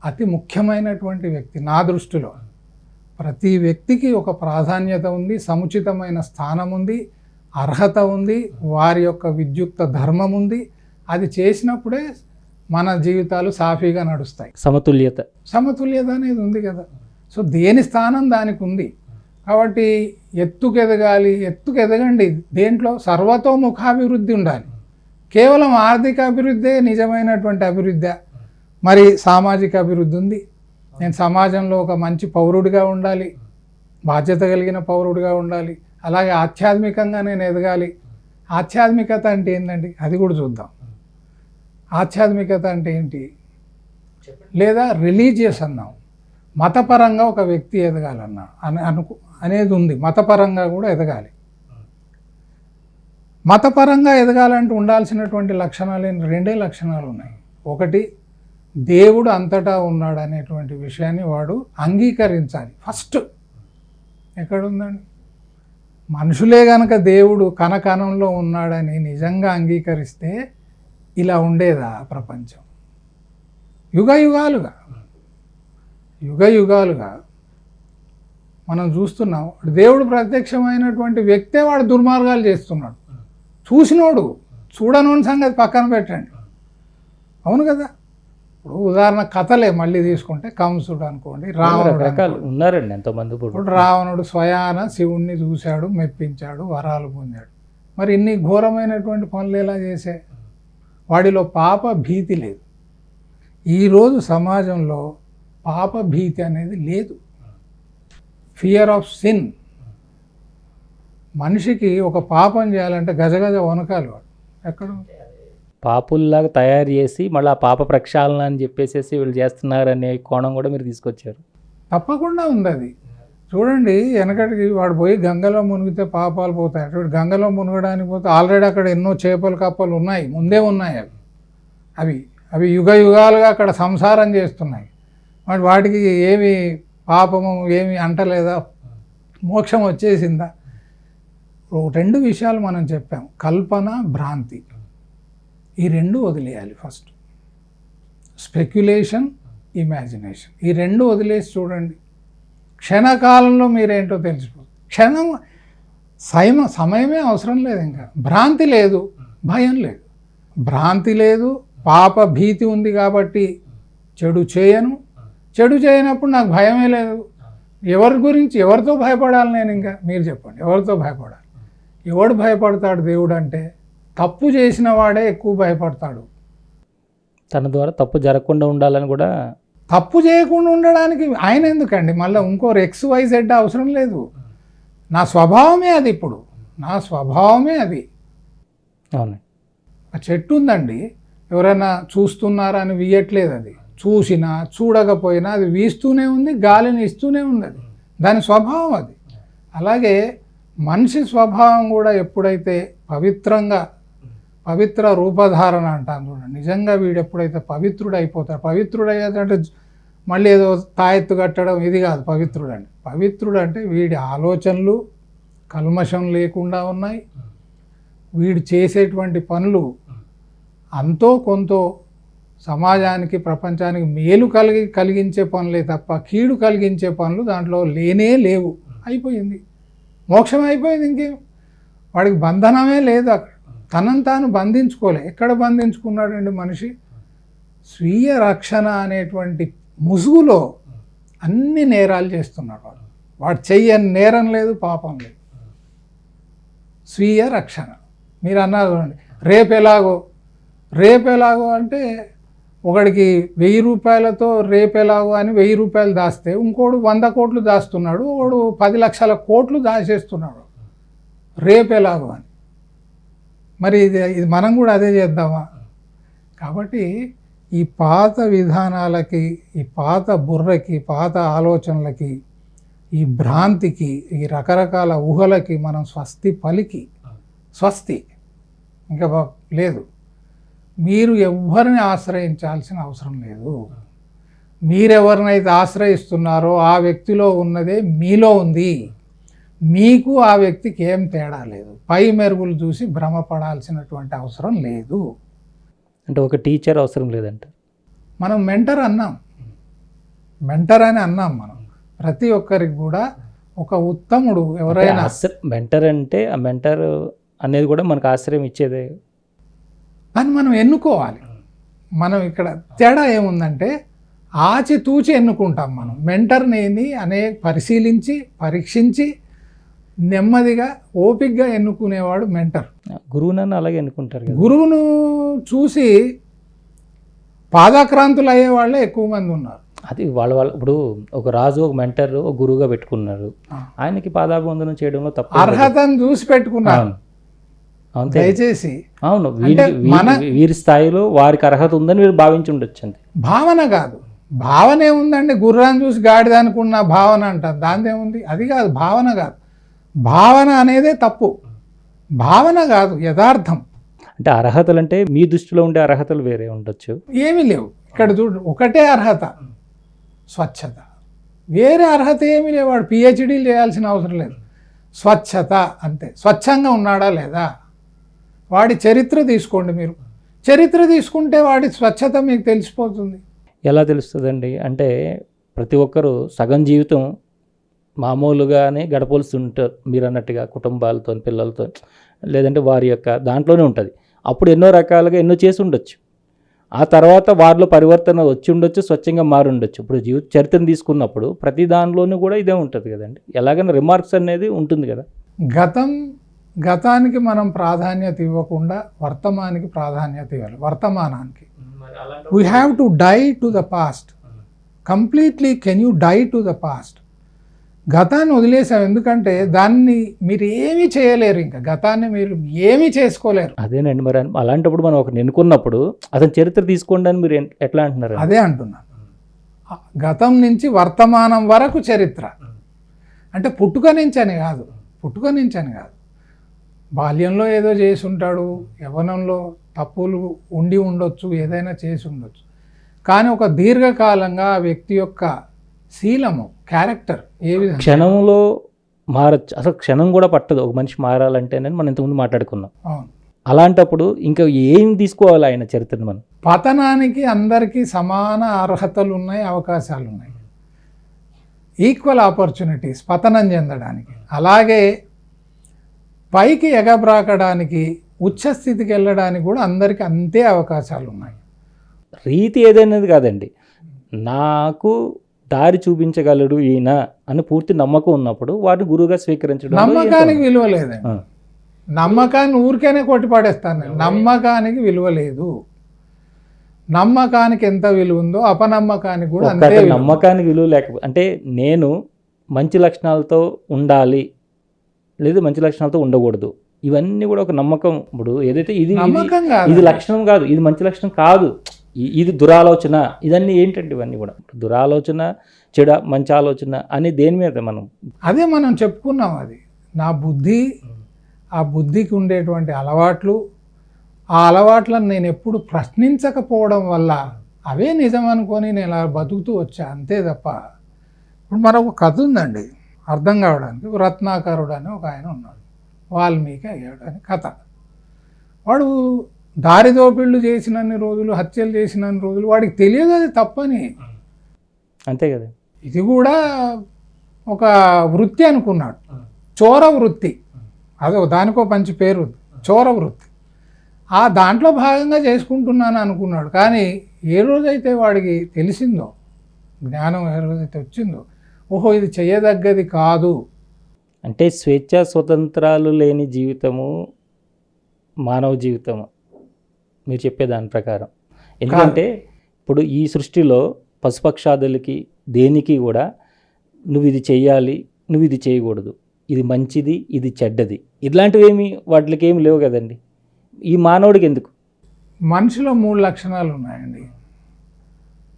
అతి ముఖ్యమైనటువంటి వ్యక్తి. నా దృష్టిలో ప్రతి వ్యక్తికి ఒక ప్రాధాన్యత ఉంది, సముచితమైన స్థానం ఉంది, అర్హత ఉంది, వారి యొక్క విద్యుక్త ధర్మం ఉంది. అది చేసినప్పుడే మన జీవితాలు సాఫీగా నడుస్తాయి. సమతుల్యత అనేది ఉంది కదా. సో దేని స్థానం దానికి ఉంది. కాబట్టి ఎత్తుకెదగండి. దేంట్లో సర్వతోముఖాభివృద్ధి ఉండాలి. కేవలం ఆర్థిక అభివృద్ధే నిజమైనటువంటి అభివృద్ధి, మరి సామాజిక అభివృద్ధి ఉంది. నేను సమాజంలో ఒక మంచి పౌరుడిగా ఉండాలి, బాధ్యత కలిగిన పౌరుడిగా ఉండాలి, అలాగే ఆధ్యాత్మికంగా నేను ఎదగాలి. ఆధ్యాత్మికత అంటే ఏంటండి, అది కూడా చూద్దాం. ఆధ్యాత్మికత అంటే ఏంటి? లేదా రిలీజియస్ అన్నాం, మతపరంగా ఒక వ్యక్తి ఎదగాలన్నా అనేది ఉంది. మతపరంగా కూడా ఎదగాలి. మతపరంగా ఎదగాలంటే ఉండాల్సినటువంటి లక్షణాలు రెండే లక్షణాలు ఉన్నాయి. ఒకటి, దేవుడు అంతటా ఉన్నాడు అనేటువంటి విషయాన్ని వాడు అంగీకరించాలి ఫస్ట్. ఎక్కడుందండి? మనుషులే కనుక దేవుడు కణకణంలో ఉన్నాడని నిజంగా అంగీకరిస్తే ఇలా ఉండేదా ప్రపంచం? యుగాలుగా మనం చూస్తున్నాం. దేవుడు ప్రత్యక్షమైనటువంటి వ్యక్తే వాడు దుర్మార్గాలు చేస్తున్నాడు. చూసినోడు, చూడనోని సంగతి పక్కన పెట్టండి. అవును కదా. ఇప్పుడు ఉదాహరణ కథలే మళ్ళీ తీసుకుంటే, కంసుడు అనుకోండి, రావణుడు ఉన్నారండి ఎంతోమంది. ఇప్పుడు రావణుడు స్వయాన శివుణ్ణి చూశాడు, మెప్పించాడు, వరాలు పొందాడు. మరి ఇన్ని ఘోరమైనటువంటి పనులు ఎలా చేసే? వాడిలో పాప భీతి లేదు. ఈరోజు సమాజంలో పాప భీతి అనేది లేదు. Fear of sin. మనిషికి ఒక పాపం చేయాలంటే గజగజ వనకాలి వాడు. ఎక్కడ పాపుల్లాగా తయారు చేసి మళ్ళీ ఆ పాప ప్రక్షాళన అని చెప్పేసి వీళ్ళు చేస్తున్నారు అనే కోణం కూడా మీరు తీసుకొచ్చారు. తప్పకుండా ఉంది అది. చూడండి, వెనకటికి వాడు పోయి గంగలో మునిగితే పాపాలు పోతాయి. అటు గంగలో మునగడానికి పోతే ఆల్రెడీ అక్కడ ఎన్నో చేపలు కప్పలు ఉన్నాయి, ముందే ఉన్నాయి. అవి యుగాలుగా అక్కడ సంసారం చేస్తున్నాయి. మరి వాటికి ఏమి పాపము ఏమి అంటలేదా? మోక్షం వచ్చేసిందా? రెండు విషయాలు మనం చెప్పాం, కల్పన, భ్రాంతి. ఈ రెండు వదిలేయాలి ఫస్ట్. స్పెక్యులేషన్, ఇమాజినేషన్, ఈ రెండు వదిలేసి చూడండి. క్షణకాలంలో మీరేంటో తెలిసిపోతుంది. సమయమే అవసరం లేదు. ఇంకా భ్రాంతి లేదు, భయం లేదు. భ్రాంతి లేదు, పాప భీతి ఉంది కాబట్టి చెడు చేయనప్పుడు నాకు భయమే లేదు. ఎవరితో భయపడాలి నేను? ఇంకా మీరు చెప్పండి, ఎవరితో భయపడాలి? ఎవడు భయపడతాడు దేవుడు అంటే? తప్పు చేసిన వాడే ఎక్కువ భయపడతాడు. తన ద్వారా తప్పు జరగకుండా ఉండాలని కూడా. తప్పు చేయకుండా ఉండడానికి ఆయన ఎందుకండి? మళ్ళీ ఇంకోరు XYZ అవసరం లేదు. నా స్వభావమే అది. ఇప్పుడు నా స్వభావమే అది. అవును. ఆ చెట్టు ఉందండి, ఎవరైనా చూస్తున్నారా అని వీయట్లేదు. అది చూసినా చూడకపోయినా అది వీస్తూనే ఉంది, గాలిని ఇస్తూనే ఉంది. అది దాని స్వభావం అది. అలాగే మనిషి స్వభావం కూడా ఎప్పుడైతే పవిత్ర రూపధారణ అంటాను చూడండి, నిజంగా వీడు ఎప్పుడైతే పవిత్రుడు అయిపోతాడు. పవిత్రుడు అయ్యేదంటే మళ్ళీ ఏదో తాయెత్తు కట్టడం ఇది కాదు పవిత్రుడు అంటే. పవిత్రుడు అంటే వీడి ఆలోచనలు కల్మషం లేకుండా ఉన్నాయి, వీడు చేసేటువంటి పనులు అంతో కొంతో సమాజానికి ప్రపంచానికి మేలు కలిగించే పనులే తప్ప కీడు కలిగించే పనులు దాంట్లో లేవు. అయిపోయింది, మోక్షం అయిపోయింది. ఇంకేం వాడికి బంధనమే లేదు. అక్కడ తనను తాను బంధించుకోలే. ఎక్కడ బంధించుకున్నాడండి మనిషి? స్వీయ రక్షణ అనేటువంటి ముసుగులో అన్ని నేరాలు చేస్తున్నాడు. వాడు చెయ్యని నేరం లేదు, పాపం లేదు. స్వీయ రక్షణ. మీరు అన్నారు చూడండి, రేపెలాగో అంటే ఒకడికి 1000 రూపాయలతో రేపెలాగో అని 1000 రూపాయలు దాస్తే ఇంకోడు 100 కోట్లు దాస్తున్నాడు, ఒకడు 10 లక్షల కోట్లు దాచేస్తున్నాడు రేపెలాగో అని. మరి ఇది మనం కూడా అదే చేద్దామా? కాబట్టి ఈ పాత విధానాలకి, ఈ పాత బుర్రకి, పాత ఆలోచనలకి, ఈ భ్రాంతికి, ఈ రకరకాల ఊహలకి మనం స్వస్తి పలికి స్వస్తి, ఇంకా లేదు. మీరు ఎవరిని ఆశ్రయించాల్సిన అవసరం లేదు. మీరెవరినైతే ఆశ్రయిస్తున్నారో ఆ వ్యక్తిలో ఉన్నదే మీలో ఉంది. మీకు ఆ వ్యక్తికి ఏం తేడా లేదు. పై మెరుగులు చూసి భ్రమపడాల్సినటువంటి అవసరం లేదు. అంటే ఒక టీచర్ అవసరం లేదంట. మనం మెంటర్ అన్నాం, మెంటర్ అని అన్నాం. మనం ప్రతి ఒక్కరికి కూడా ఒక ఉత్తముడు ఎవరైనా మెంటర్ అంటే ఆ మెంటర్ అనేది కూడా మనకు ఆశ్రయం ఇచ్చేదే అని మనం ఎన్నుకోవాలి. మనం ఇక్కడ తేడా ఏముందంటే ఆచితూచి ఎన్నుకుంటాం. మనం మెంటర్ని పరిశీలించి పరీక్షించి నెమ్మదిగా ఓపికగా ఎన్నుకునేవాడు మెంటర్. గురువునన్ను అలాగే ఎన్నుకుంటారు కదా. గురువును చూసి పాదాక్రాంతులు అయ్యే వాళ్ళే ఎక్కువ మంది ఉన్నారు. అది వాళ్ళ ఇప్పుడు ఒక రాజు ఒక మెంటర్ ఒక గురువుగా పెట్టుకున్నారు. ఆయనకి పాదాభివందనం చేయడంలో తప్ప అర్హతను చూసి పెట్టుకున్నారు. దయచేసి అవును, వీరి స్థాయిలో వారికి అర్హత ఉందని వీరు భావించి ఉండొచ్చు. అంతే, భావన కాదు. భావన ఏముందండి? గుర్రాన్ని చూసి గాడిద అనుకున్న భావన అంటారు, దాని ఏముంది? అది కాదు, భావన కాదు. భావన అనేదే తప్పు, భావన కాదు, యథార్థం. అంటే అర్హతలు అంటే మీ దృష్టిలో ఉండే అర్హతలు వేరే ఉండొచ్చు. ఏమీ లేవు ఇక్కడ. చూడు, ఒకటే అర్హత, స్వచ్ఛత. వేరే అర్హత ఏమీ లేవు. వాడు పిహెచ్డీలు చేయాల్సిన అవసరం లేదు. స్వచ్ఛత అంతే. స్వచ్ఛంగా ఉన్నాడా లేదా? వాడి చరిత్ర తీసుకోండి. మీరు చరిత్ర తీసుకుంటే వాడి స్వచ్ఛత మీకు తెలిసిపోతుంది. ఎలా తెలుస్తుందండి? అంటే ప్రతి ఒక్కరూ సగం జీవితం మామూలుగానే గడపవలసి మీరు అన్నట్టుగా కుటుంబాలతో, పిల్లలతో, లేదంటే వారి యొక్క దాంట్లోనే ఉంటుంది. అప్పుడు ఎన్నో రకాలుగా ఎన్నో చేసి ఉండొచ్చు. ఆ తర్వాత వారిలో పరివర్తన వచ్చి ఉండొచ్చు, స్వచ్ఛంగా మారి ఉండొచ్చు. ఇప్పుడు జీవిత చరిత్రను తీసుకున్నప్పుడు ప్రతి దానిలోనూ కూడా ఇదే ఉంటుంది కదండి. ఎలాగైనా రిమార్క్స్ అనేది ఉంటుంది కదా. గతానికి మనం ప్రాధాన్యత ఇవ్వకుండా వర్తమానికి ప్రాధాన్యత ఇవ్వాలి. వర్తమానానికి we have to die to the past completely. Can you die to the past? గతాన్ని వదిలేసాం, ఎందుకంటే దాన్ని మీరు ఏమీ చేయలేరు. ఇంకా గతాన్ని మీరు ఏమీ చేసుకోలేరు. అదేనండి. మరి అలాంటప్పుడు మనం ఒకరిని ఎన్నుకున్నప్పుడు అతని చరిత్ర తీసుకోండి అని మీరు ఎట్లా అంటున్నారు? అదే అంటున్నాను. గతం నుంచి వర్తమానం వరకు చరిత్ర అంటే పుట్టుక నుంచి అని కాదు. బాల్యంలో ఏదో చేసి ఉంటాడు, యవ్వనంలో తప్పులు ఉండి ఉండొచ్చు, ఏదైనా చేసి ఉండొచ్చు. కానీ ఒక దీర్ఘకాలంగా ఆ వ్యక్తి యొక్క శీలము, క్యారెక్టర్ ఏ విధంగా క్షణంలో మారచ్చు. అసలు క్షణం కూడా పట్టదు ఒక మనిషి మారాలంటేనని మనం ఇంతకుముందు మాట్లాడుకున్నాం. అవును. అలాంటప్పుడు ఇంకా ఏం తీసుకోవాలి ఆయన చరిత్రను? మనం పతనానికి అందరికీ సమాన అర్హతలు ఉన్నాయి, అవకాశాలు ఉన్నాయి, ఈక్వల్ ఆపర్చునిటీస్ పతనం చెందడానికి. అలాగే పైకి ఎగబ్రాకడానికి, ఉచ్చస్థితికి వెళ్ళడానికి కూడా అందరికీ అంతే అవకాశాలు ఉన్నాయి. రీతి ఏదైనది కాదండి, నాకు దారి చూపించగలడు ఈయన అని పూర్తి నమ్మకం ఉన్నప్పుడు వాటిని గురువుగా స్వీకరించడం. నమ్మకానికి విలువ లేదండి. నమ్మకాన్ని ఊరికేనే కొట్టిపాడేస్తాను నేను. నమ్మకానికి విలువ లేదు. నమ్మకానికి ఎంత విలువ ఉందో అపనమ్మకానికి కూడా అంతే. నమ్మకానికి విలువ లేకపోతే అంటే నేను మంచి లక్షణాలతో ఉండాలి, లేదు మంచి లక్షణాలతో ఉండకూడదు, ఇవన్నీ కూడా ఒక నమ్మకం. ఇప్పుడు ఏదైతే ఇది ఇది లక్షణం కాదు, ఇది మంచి లక్షణం కాదు, ఇది దురాలోచన, ఇదన్నీ ఏంటంటే ఇవన్నీ కూడా దురాలోచన, మంచి ఆలోచన అని దేని మీద మనం అదే మనం చెప్పుకున్నాం. అది నా బుద్ధి, ఆ బుద్ధికి ఉండేటువంటి అలవాట్లు, ఆ అలవాట్లను నేను ఎప్పుడు ప్రశ్నించకపోవడం వల్ల అవే నిజం అనుకొని నేను అలా బతుకుతూ వచ్చా, అంతే తప్ప. ఇప్పుడు మరొక కథ ఉందండి అర్థం కావడానికి. రత్నాకరుడు అని ఒక ఆయన ఉన్నాడు, వాల్మీకి అయ్యాడు అని కథ. వాడు దారిదోపిళ్ళు చేసినన్ని రోజులు, హత్యలు చేసినన్ని రోజులు వాడికి తెలియదు అది తప్పని. అంతే కదా. ఇది కూడా ఒక వృత్తి అనుకున్నాడు, చోర వృత్తి. అదో దానికో మంచి పేరు, చోర వృత్తి. ఆ దాంట్లో భాగంగా చేసుకుంటున్నాను అనుకున్నాడు. కానీ ఏ రోజైతే వాడికి తెలిసిందో, జ్ఞానం ఏ రోజైతే వచ్చిందో, ఓహో ఇది చేయదగ్గది కాదు. అంటే స్వేచ్ఛ స్వతంత్రాలు లేని జీవితము మానవ జీవితము మీరు చెప్పే దాని ప్రకారం. ఎందుకంటే ఇప్పుడు ఈ సృష్టిలో పశుపక్షాదులకి దేనికి కూడా నువ్వు ఇది చెయ్యాలి, నువ్వు ఇది చేయకూడదు, ఇది మంచిది, ఇది చెడ్డది, ఇట్లాంటివి ఏమి వాటికి ఏమి లేవు కదండి. ఈ మానవుడికి ఎందుకు? మనిషిలో 3 లక్షణాలు ఉన్నాయండి.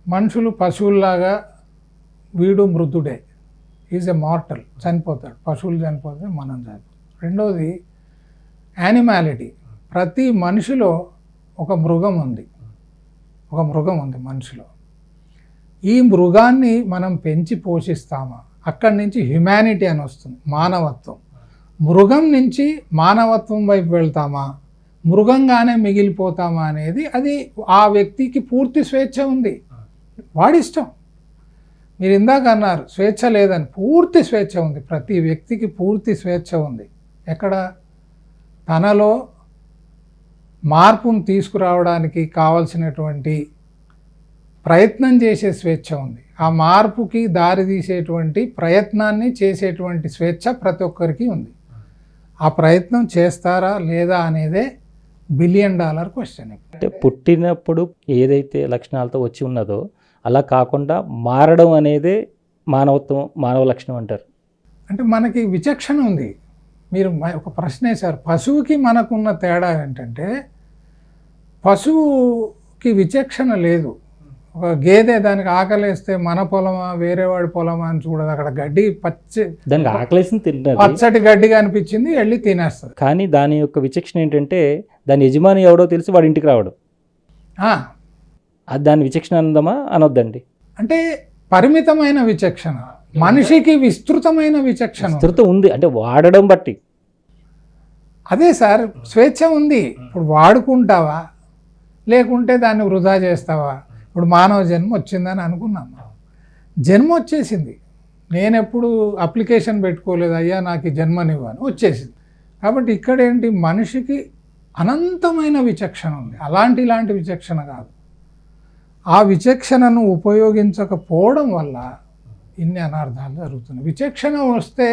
మనుషులు పశువుల్లాగా, వీడు మృతుడే, ఈజ్ ఎ మార్టల్, చనిపోతాడు. పశువులు చనిపోతే మనం చనిపోతాం. రెండవది యానిమాలిటీ. ప్రతి మనిషిలో ఒక మృగం ఉంది, మనిషిలో. ఈ మృగాన్ని మనం పెంచి పోషిస్తామా, అక్కడి నుంచి హ్యుమానిటీ అని వస్తుంది, మానవత్వం. మృగం నుంచి మానవత్వం వైపు వెళ్తామా, మృగంగానే మిగిలిపోతామా అనేది అది ఆ వ్యక్తికి పూర్తి స్వేచ్ఛ ఉంది, వాడిష్టం. మీరు ఇందాక అన్నారు స్వేచ్ఛ లేదని, పూర్తి స్వేచ్ఛ ఉంది, ప్రతి వ్యక్తికి పూర్తి స్వేచ్ఛ ఉంది. ఎక్కడ? తనలో మార్పును తీసుకురావడానికి కావలసినటువంటి ప్రయత్నం చేసే స్వేచ్ఛ ఉంది. ఆ మార్పుకి దారి తీసేటువంటి ప్రయత్నాన్ని చేసేటువంటి స్వేచ్ఛ ప్రతి ఒక్కరికి ఉంది. ఆ ప్రయత్నం చేస్తారా లేదా అనేదే $1 బిలియన్ క్వశ్చన్. అంటే పుట్టినప్పుడు ఏదైతే లక్షణాలతో వచ్చి ఉన్నదో అలా కాకుండా మారడం అనేదే మానవత్వం, మానవ లక్షణం అంటారు. అంటే మనకి విచక్షణ ఉంది. మీరు ఒక ప్రశ్న వేశారు, పశువుకి మనకున్న తేడా ఏంటంటే పశువుకి విచక్షణ లేదు. ఒక గేదె దానికి ఆకలేస్తే మన పొలమా వేరేవాడి పొలమా అని చూడదు, అక్కడ గడ్డి దానికి ఆకలేసి తింటారు, పచ్చటి గడ్డిగా అనిపించింది వెళ్ళి తినేస్తుంది. కానీ దాని యొక్క విచక్షణ ఏంటంటే దాని యజమాని ఎవడో తెలిసి వాడి ఇంటికి రావడం. అది దాని విచక్షణ అందమా అనొద్దండి. అంటే పరిమితమైన విచక్షణ, మనిషికి విస్తృతమైన విచక్షణ ఉంది, అంటే వాడడం బట్టి. అదే సార్, స్వేచ్ఛ ఉంది. ఇప్పుడు వాడుకుంటావా లేకుంటే దాన్ని వృధా చేస్తావా? ఇప్పుడు మానవ జన్మ వచ్చిందని అనుకున్నాం, జన్మ వచ్చేసింది. నేను ఎప్పుడు అప్లికేషన్ పెట్టుకోలేదు, అయ్యా నాకు జన్మనివ్వను, వచ్చేసింది. కాబట్టి ఇక్కడేంటి, మనిషికి అనంతమైన విచక్షణ ఉంది, ఇలాంటి విచక్షణ కాదు. ఆ విచక్షణను ఉపయోగించకపోవడం వల్ల ఇన్ని అనర్థాలు జరుగుతున్నాయి. విచక్షణ వస్తే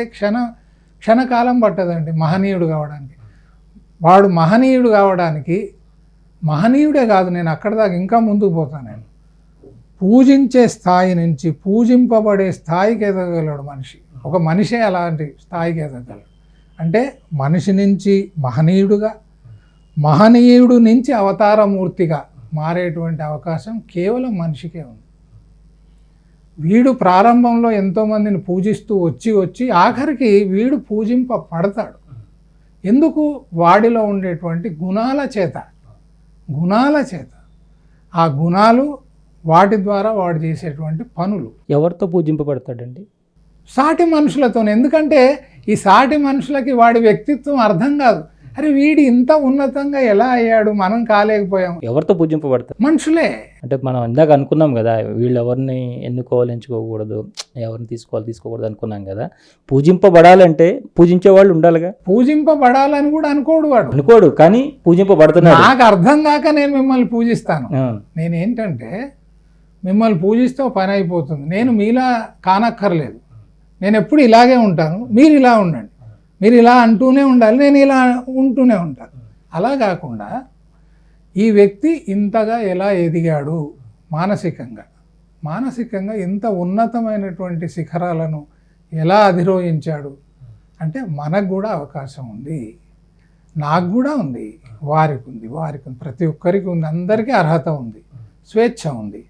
క్షణకాలం పట్టదండి మహనీయుడు కావడానికి. వాడు మహనీయుడు కావడానికి మహనీయుడే కాదు, నేను అక్కడ దాకా ఇంకా ముందుకు పోతాను. నేను పూజించే స్థాయి నుంచి పూజింపబడే స్థాయికి ఎదగలడు మనిషి. ఒక మనిషే అలాంటి స్థాయికి ఎదగలడు. అంటే మనిషి నుంచి మహనీయుడుగా, మహనీయుడు నుంచి అవతారమూర్తిగా మారేటువంటి అవకాశం కేవలం మనిషికే ఉంది. వీడు ప్రారంభంలో ఎంతోమందిని పూజిస్తూ వచ్చి ఆఖరికి వీడు పూజింపబడతాడు. ఎందుకు? వాడిలో ఉండేటువంటి గుణాల చేత. ఆ గుణాలు వాటి ద్వారా వాడు చేసేటువంటి పనులు. ఎవరితో పూజింపబడతాడండి? సాటి మనుషులతో. ఎందుకంటే ఈ సాటి మనుషులకి వాడి వ్యక్తిత్వం అర్థం కాదు. అరే వీడు ఇంత ఉన్నతంగా ఎలా అయ్యాడు, మనం కాలేకపోయాం. ఎవరితో పూజింపబడతారు? మనుషులే. అంటే మనం ఇందాక అనుకున్నాం కదా, వీళ్ళు ఎవరిని ఎన్నుకోవాలి ఎంచుకోకూడదు, ఎవరిని తీసుకోకూడదు అనుకున్నాం కదా. పూజింపబడాలంటే పూజించే వాళ్ళు ఉండాలిగా. పూజింపబడాలని కూడా అనుకోడు, కానీ పూజింపబడుతున్నాడు. నాకు అర్థం కాక నేను మిమ్మల్ని పూజిస్తాను. నేనేంటంటే మిమ్మల్ని పూజిస్తే పని అయిపోతుంది, నేను మీలా కానక్కర్లేదు, నేను ఎప్పుడు ఇలాగే ఉంటాను, మీరు ఇలా ఉండండి, మీరు ఇలా అంటూనే ఉండాలి, నేను ఇలా ఉంటూనే ఉంటాను. అలా కాకుండా ఈ వ్యక్తి ఇంతగా ఎలా ఎదిగాడు మానసికంగా ఇంత ఉన్నతమైనటువంటి శిఖరాలను ఎలా అధిరోహించాడు అంటే మనకు కూడా అవకాశం ఉంది, నాకు కూడా ఉంది, వారికి ఉంది, ప్రతి ఒక్కరికి ఉంది, అందరికీ అర్హత ఉంది, స్వేచ్ఛ ఉంది.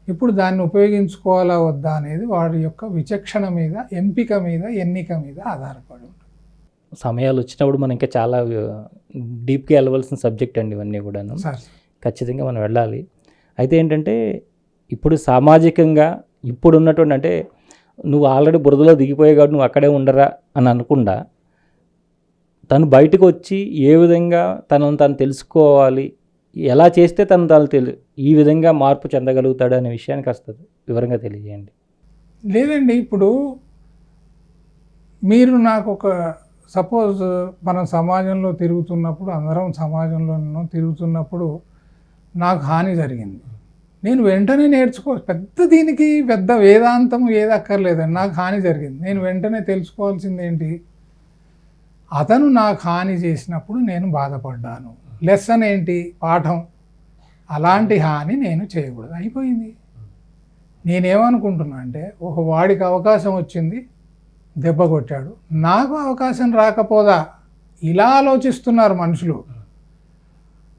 ఇప్పుడు దాన్ని ఉపయోగించుకోవాలా వద్దా అనేది వాడి యొక్క విచక్షణ మీద, ఎంపిక మీద, ఎన్నిక మీద ఆధారపడి ఉంటుంది. సమయాలు వచ్చినప్పుడు మనం ఇంకా చాలా డీప్గా వెళ్ళవలసిన సబ్జెక్ట్ అండి ఇవన్నీ కూడాను. ఖచ్చితంగా మనం వెళ్ళాలి. అయితే ఏంటంటే ఇప్పుడు సామాజికంగా ఇప్పుడు ఉన్నటువంటి, అంటే నువ్వు ఆల్రెడీ బురదలో దిగిపోయే కాబట్టి నువ్వు అక్కడే ఉండరా అని అనకుండా తను బయటకు వచ్చి ఏ విధంగా తనను తను తెలుసుకోవాలి, ఎలా చేస్తే తను ఈ విధంగా మార్పు చెందగలుగుతాడు అనే విషయానికి వస్తుంది, వివరంగా తెలియజేయండి. లేదండి, ఇప్పుడు మీరు నాకు ఒక సపోజ్ మనం సమాజంలో తిరుగుతున్నప్పుడు, అందరం సమాజంలో తిరుగుతున్నప్పుడు నాకు హాని జరిగింది, నేను వెంటనే దీనికి పెద్ద వేదాంతం ఏదక్కర్లేదండి. నాకు హాని జరిగింది, నేను వెంటనే తెలుసుకోవాల్సింది ఏంటి, అతను నాకు హాని చేసినప్పుడు నేను బాధపడ్డాను, లెసన్ ఏంటి, పాఠం, అలాంటి హాని నేను చేయకూడదు, అయిపోయింది. నేనేమనుకుంటున్నా అంటే వాడికి అవకాశం వచ్చింది, దెబ్బ కొట్టాడు, నాకు అవకాశం రాకపోదా, ఇలా ఆలోచిస్తున్నారు మనుషులు.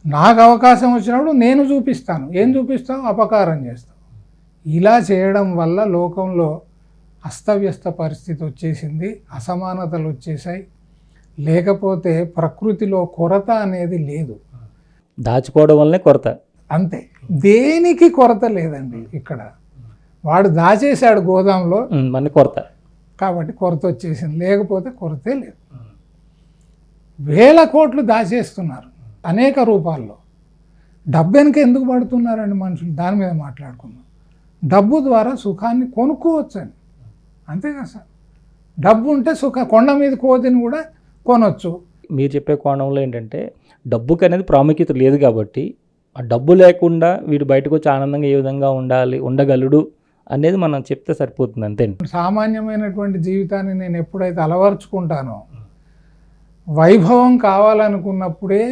నాకు అవకాశం వచ్చినప్పుడు నేను చూపిస్తాను, ఏం చూపిస్తావు, అపకారం చేస్తావు. ఇలా చేయడం వల్ల లోకంలో అస్తవ్యస్త పరిస్థితి వచ్చేసింది, అసమానతలు వచ్చేసాయి, లేకపోతే ప్రకృతిలో కొరత అనేది లేదు. దాచుకోవడం వల్లనే కొరత. అంతే, దేనికి కొరత లేదండి ఇక్కడ. వాడు దాచేశాడు గోదాంలో, మన కొరత, కాబట్టి కొరత వచ్చేసింది. లేకపోతే కొరతే లేదు. వేల కోట్లు దాచేస్తున్నారు అనేక రూపాల్లో. డబ్బు వెనక ఎందుకు పడుతున్నారండి మనుషులు? దాని మీద మాట్లాడుకుందాం. డబ్బు ద్వారా సుఖాన్ని కొనుక్కోవచ్చని, అంతే కదా సార్. డబ్బు ఉంటే కొండ మీద కోతిని కూడా కొనవచ్చు. మీరు చెప్పే కోణంలో ఏంటంటే డబ్బుకి అనేది ప్రాముఖ్యత లేదు కాబట్టి ఆ డబ్బు లేకుండా వీడు బయటకు వచ్చి ఆనందంగా ఏ విధంగా ఉండగలడు అనేది మనం చెప్తే సరిపోతుంది, అంతే. సామాన్యమైనటువంటి జీవితాన్ని నేను ఎప్పుడైతే అలవర్చుకుంటానో, వైభవం కావాలనుకున్నప్పుడే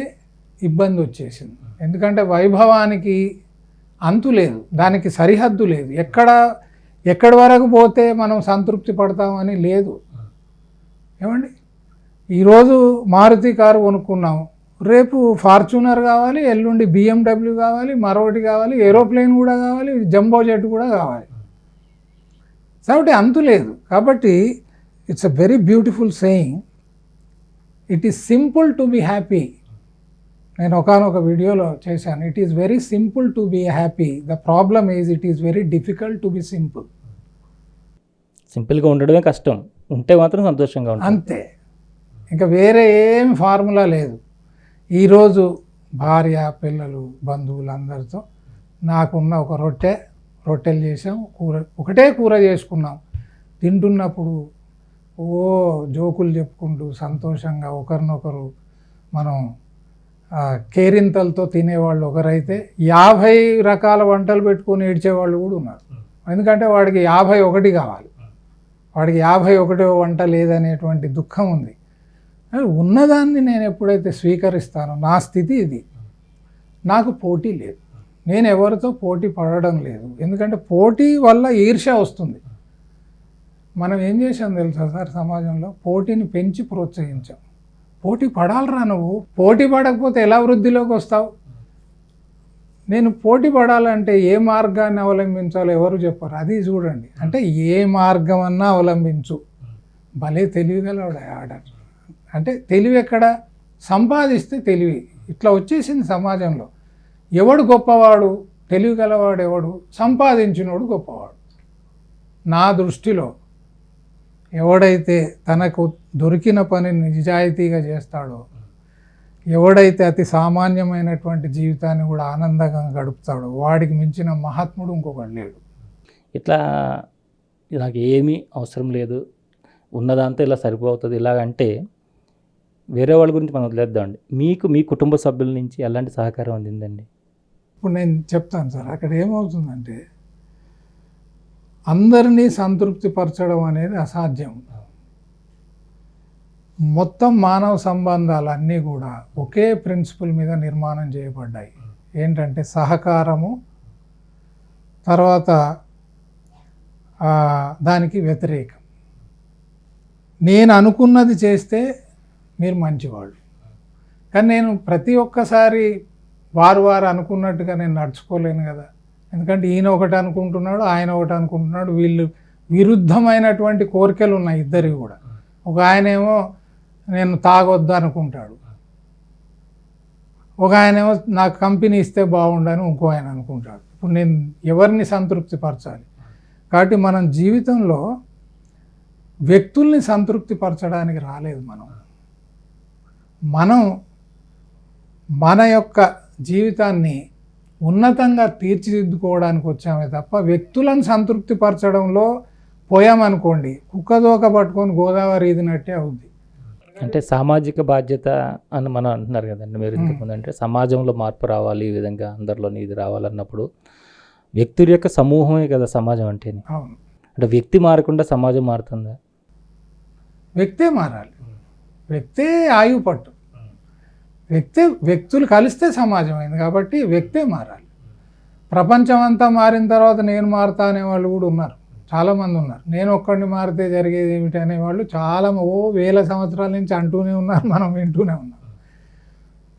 ఇబ్బంది వచ్చేసింది. ఎందుకంటే వైభవానికి అంతు లేదు, దానికి సరిహద్దు లేదు. ఎక్కడి వరకు పోతే మనం సంతృప్తి పడతామని లేదు. ఏమండి, ఈరోజు మారుతి కారు కొనుక్కున్నాం, రేపు ఫార్చునర్ కావాలి, ఎల్లుండి BMW కావాలి, మరొకటి కావాలి, ఏరోప్లేన్ కూడా కావాలి, జంబో జెట్ కూడా కావాలి. కాబట్టి అంతు లేదు. కాబట్టి it's a very beautiful saying, it is simple to be happy. నేను ఒకానొక వీడియోలో చేశాను, it is very simple to be happy, the problem is it is very difficult to be simple. సింపుల్గా ఉండడమే కష్టం, ఉంటే మాత్రం సంతోషంగా ఉంటుంది, అంతే. ఇంకా వేరే ఏం ఫార్ములా లేదు. ఈరోజు భార్య, పిల్లలు, బంధువులు అందరితో నాకున్న ఒక రొట్టెలు చేసాం, ఒకటే కూర చేసుకున్నాం. తింటున్నప్పుడు జోకులు చెప్పుకుంటూ సంతోషంగా ఒకరినొకరు మనం కేరింతలతో తినేవాళ్ళు ఒకరైతే, 50 రకాల వంటలు పెట్టుకొని ఏడ్చేవాళ్ళు కూడా ఉన్నారు. ఎందుకంటే వాడికి 51 కావాలి, వాడికి 51వ వంట లేదనేటువంటి దుఃఖం ఉంది. ఉన్నదాన్ని నేను ఎప్పుడైతే స్వీకరిస్తానో, నా స్థితి ఇది. నాకు పోటీ లేదు, నేను ఎవరితో పోటీ పడడం లేదు. ఎందుకంటే పోటీ వల్ల ఈర్ష్య వస్తుంది. మనం ఏం చేసాం తెలుసా సార్, సమాజంలో పోటీని పెంచి ప్రోత్సహించాం. పోటీ పడాలరా, నువ్వు పోటీ పడకపోతే ఎలా వృద్ధిలోకి వస్తావు? నేను పోటీ పడాలంటే ఏ మార్గాన్ని అవలంబించాలో ఎవరు చెప్పారు, అది చూడండి. అంటే ఏ మార్గం అన్నా అవలంబించు. భలే తెలివిగలవాడు ఆర్డర్. అంటే తెలివి ఎక్కడ? సంపాదిస్తే తెలివి. ఇట్లా వచ్చేసింది సమాజంలో. ఎవడు గొప్పవాడు? తెలివి గలవాడు ఎవడు? సంపాదించినోడు గొప్పవాడు. నా దృష్టిలో ఎవడైతే తనకు దొరికిన పనిని నిజాయితీగా చేస్తాడో, ఎవడైతే అతి సామాన్యమైనటువంటి జీవితాన్ని కూడా ఆనందంగా గడుపుతాడో, వాడికి మించిన మహాత్ముడు ఇంకొకడు లేడు. ఇట్లా నాకు ఏమీ అవసరం లేదు, ఉన్నదంతా ఇలా సరిపోతుంది ఇలాగంటే వేరే వాళ్ళ గురించి మనం వదిలేద్దామండి. మీకు మీ కుటుంబ సభ్యుల నుంచి ఎలాంటి సహకారం అందిందండి? ఇప్పుడు నేను చెప్తాను సార్. అక్కడ ఏమవుతుందంటే అందరినీ సంతృప్తిపరచడం అనేది అసాధ్యం. మొత్తం మానవ సంబంధాలన్నీ కూడా ఒకే ప్రిన్సిపల్ మీద నిర్మాణం చేయబడ్డాయి. ఏంటంటే సహకారము, తర్వాత దానికి వ్యతిరేకం. నేను అనుకున్నది చేస్తే మీరు మంచివాళ్ళు, కానీ నేను ప్రతి ఒక్కసారి వారు అనుకున్నట్టుగా నేను నడుచుకోలేను కదా. ఎందుకంటే ఈయన ఒకటి అనుకుంటున్నాడు, ఆయన ఒకటి అనుకుంటున్నాడు, వీళ్ళు విరుద్ధమైనటువంటి కోరికలు ఉన్నాయి ఇద్దరికి కూడా. ఒక ఆయనేమో నేను తాగొద్దు అనుకుంటాడు, ఒక ఆయనేమో నాకు కంపెనీ ఇస్తే బాగుండని ఇంకో ఆయన అనుకుంటాడు. ఇప్పుడు నేను ఎవరిని సంతృప్తిపరచాలి? కాబట్టి మనం జీవితంలో వ్యక్తుల్ని సంతృప్తిపరచడానికి రాలేదు. మనం మన యొక్క జీవితాన్ని ఉన్నతంగా తీర్చిదిద్దుకోవడానికి వచ్చామే తప్ప వ్యక్తులను సంతృప్తిపరచడంలో పోయామనుకోండి, కుక్కదోక పట్టుకొని గోదావరి ఈదినట్టే అవుద్ది. అంటే సామాజిక బాధ్యత అని మనం అంటున్నారు కదండి మీరు ఇంతకుముందు. అంటే సమాజంలో మార్పు రావాలి, ఈ విధంగా అందరిలోని ఇది రావాలన్నప్పుడు వ్యక్తుల యొక్క సమూహమే కదా సమాజం అంటే. అవును. అంటే వ్యక్తి మారకుండా సమాజం మారుతుందా? వ్యక్తే మారాలి. వ్యక్తే ఆయువు పట్టు. వ్యక్తులు కలిస్తే సమాజం అయింది. కాబట్టి వ్యక్తే మారాలి. ప్రపంచం అంతా మారిన తర్వాత నేను మారుతా అనేవాళ్ళు కూడా ఉన్నారు, చాలామంది ఉన్నారు. నేను ఒక్కడిని మారితే జరిగేది ఏమిటి అనేవాళ్ళు చాలా వేల సంవత్సరాల నుంచి అంటూనే ఉన్నారు, మనం వింటూనే ఉన్నాం.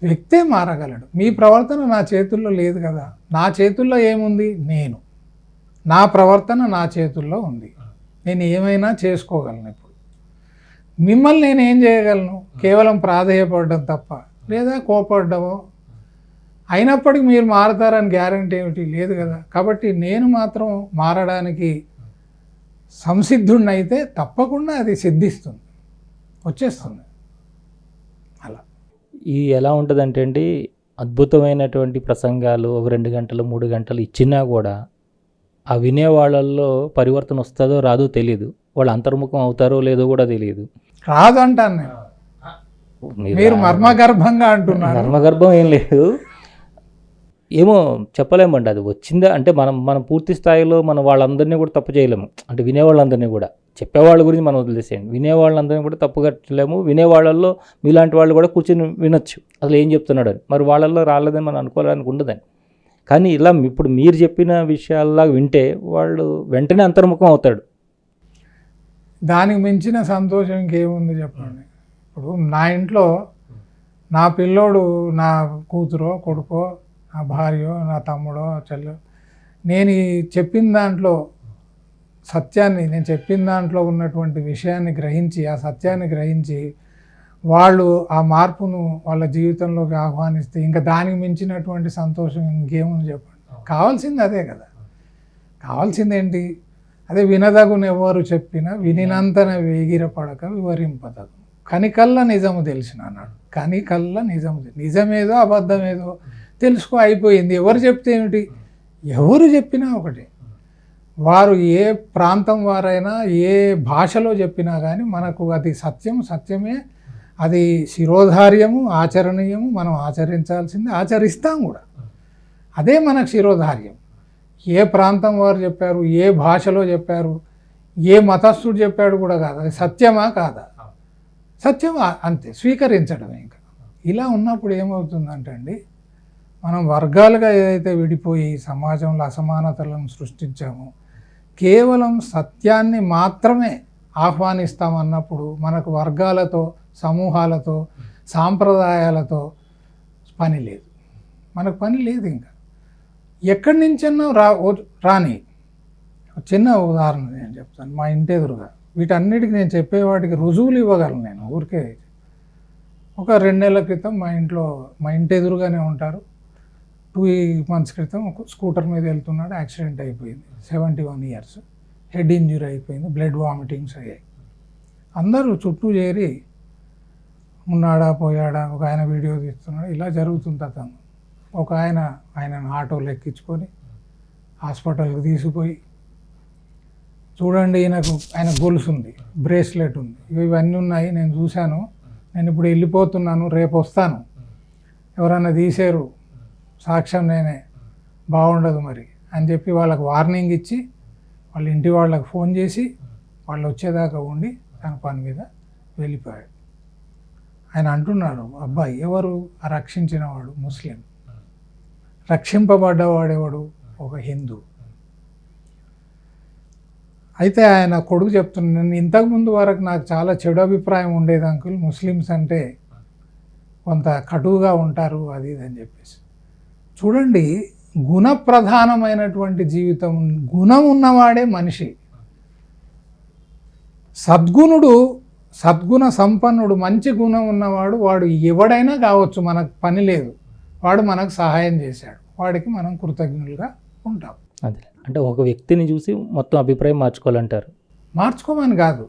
వ్యక్తే మారగలడు. మీ ప్రవర్తన నా చేతుల్లో లేదు కదా. నా చేతుల్లో ఏముంది? నా ప్రవర్తన నా చేతుల్లో ఉంది. నేను ఏమైనా చేసుకోగలను ఇప్పుడు. మిమ్మల్ని నేను ఏం చేయగలను? కేవలం ప్రాధేయపడడం తప్ప, లేదా కోపడమో. అయినప్పటికీ మీరు మారతారని గ్యారంటీ ఏమిటి లేదు కదా. కాబట్టి నేను మాత్రం మారడానికి సంసిద్ధుడిని అయితే తప్పకుండా అది సిద్ధిస్తుంది, వచ్చేస్తుంది. అలా ఈ ఎలా ఉంటుందంటే అండి, అద్భుతమైనటువంటి ప్రసంగాలు ఒక 2 గంటలు 3 గంటలు ఇచ్చినా కూడా ఆ వినేవాళ్ళల్లో పరివర్తన వస్తుందో రాదో తెలియదు. వాళ్ళు అంతర్ముఖం అవుతారో లేదో కూడా తెలియదు. రాదు అంటాను నేను. మీరు మర్మగర్భంగా అంటున్నారు. మర్మగర్భం ఏం లేదు, ఏమో చెప్పలేమండి. అది వచ్చిందా అంటే మనం పూర్తి స్థాయిలో మనం వాళ్ళందరినీ కూడా తప్పు చేయలేము. అంటే వినేవాళ్ళందరినీ కూడా, చెప్పేవాళ్ళ గురించి మనం వదిలేసేయండి, వినేవాళ్ళందరినీ కూడా తప్పు కట్టలేము. వినేవాళ్ళల్లో మీలాంటి వాళ్ళు కూడా కూర్చొని వినొచ్చు అసలు ఏం చెప్తున్నాడు అని. మరి వాళ్ళల్లో రాలేదని మనం అనుకోవడానికి ఉండదని. కానీ ఇలా ఇప్పుడు మీరు చెప్పిన విషయాల్లా వింటే వాళ్ళు వెంటనే అంతర్ముఖం అవుతాడు. దానికి మించిన సంతోషం ఇంకేముంది చెప్పండి. ఇప్పుడు నా ఇంట్లో నా పిల్లోడు, నా కూతురో కొడుకో, నా భార్యో, నా తమ్ముడో చెల్లో, నేను చెప్పిన దాంట్లో సత్యాన్ని, నేను చెప్పిన దాంట్లో ఉన్నటువంటి విషయాన్ని గ్రహించి, ఆ సత్యాన్ని గ్రహించి వాళ్ళు ఆ మార్పును వాళ్ళ జీవితంలోకి ఆహ్వానిస్తే ఇంకా దానికి మించినటువంటి సంతోషం ఇంకేముంది చెప్పండి. కావాల్సింది అదే కదా. కావాల్సింది ఏంటి? అదే వినదగును ఎవరు చెప్పినా వినినంతన వేగిరపడక వివరింపదగు. కనికల్ల నిజము తెలిసిన అన్నాడు. కనికల్ల నిజము, నిజమేదో అబద్ధమేదో తెలుసుకో, అయిపోయింది. ఎవరు చెప్తే ఏమిటి? ఎవరు చెప్పినా ఒకటి. వారు ఏ ప్రాంతం వారైనా ఏ భాషలో చెప్పినా కానీ మనకు అది సత్యం, సత్యమే. అది శిరోధార్యము, ఆచరణీయము. మనం ఆచరించాల్సింది, ఆచరిస్తాం కూడా. అదే మనకు శిరోధార్యం. ఏ ప్రాంతం వారు చెప్పారు, ఏ భాషలో చెప్పారు, ఏ మతస్థుడు చెప్పాడు కూడా కాదు. అది సత్యమా కాదా? సత్యమా, అంతే, స్వీకరించడమే. ఇంకా ఇలా ఉన్నప్పుడు ఏమవుతుందంటే అండి, మనం వర్గాలుగా ఏదైతే విడిపోయి సమాజంలో అసమానతలను సృష్టించామో, కేవలం సత్యాన్ని మాత్రమే ఆహ్వానిస్తామన్నప్పుడు మనకు వర్గాలతో, సమూహాలతో, సాంప్రదాయాలతో పని లేదు. మనకు పని లేదు. ఇంకా ఎక్కడి నుంచన్నా రాని. చిన్న ఉదాహరణ నేను చెప్తాను. మా ఇంటి ఎదురుగా వీటన్నిటికీ నేను చెప్పేవాటికి రుజువులు ఇవ్వగలను నేను. ఊరికే ఒక 2 నెలల క్రితం మా ఇంటి ఎదురుగానే ఉంటారు. 2 months క్రితం ఒక స్కూటర్ మీద వెళ్తున్నాడు, యాక్సిడెంట్ అయిపోయింది. 71 years, హెడ్ ఇంజ్యూరీ అయిపోయింది, బ్లడ్ వామిటింగ్స్ అయ్యాయి. అందరూ చుట్టూ చేరి ఉన్నాడా పోయాడా, ఒక ఆయన వీడియో తీస్తున్నాడు, ఇలా జరుగుతుంది. అతను ఒక ఆయనను ఆటోలో ఎక్కించుకొని హాస్పిటల్కి తీసుకుపోయి, చూడండి ఆయన గొలుసు ఉంది, బ్రేస్లెట్ ఉంది, ఇవన్నీ ఉన్నాయి, నేను చూశాను, నేను ఇప్పుడు వెళ్ళిపోతున్నాను, రేపు వస్తాను, ఎవరన్నా తీసారు, సాక్ష్యం నేనే, బాగుండదు మరి అని చెప్పి వాళ్ళకి వార్నింగ్ ఇచ్చి వాళ్ళ ఇంటి వాళ్ళకి ఫోన్ చేసి వాళ్ళు వచ్చేదాకా ఉండి తన పని మీద వెళ్ళిపోయాడు. ఆయన అంటున్నారు, అబ్బాయి ఎవరు రక్షించినవాడు? ముస్లిం. రక్షింపబడ్డవాడేవాడు? ఒక హిందూ. అయితే ఆయన కొడుకు చెప్తున్నాను, నేను ఇంతకుముందు వరకు నాకు చాలా చెడు అభిప్రాయం ఉండేది అంకుల్, ముస్లిమ్స్ అంటే కొంత కటువుగా ఉంటారు అది ఇది అని చెప్పేసి. చూడండి, గుణప్రధానమైనటువంటి జీవితం, గుణం ఉన్నవాడే మనిషి. సద్గుణ సంపన్నుడు, మంచి గుణం ఉన్నవాడు, వాడు ఎవడైనా కావచ్చు, మనకు పని లేదు, వాడు మనకు సహాయం చేశాడు, వాడికి మనం కృతజ్ఞులుగా ఉంటాం. అదే, అంటే ఒక వ్యక్తిని చూసి మొత్తం అభిప్రాయం మార్చుకోవాలంటారు. మార్చుకోమని కాదు,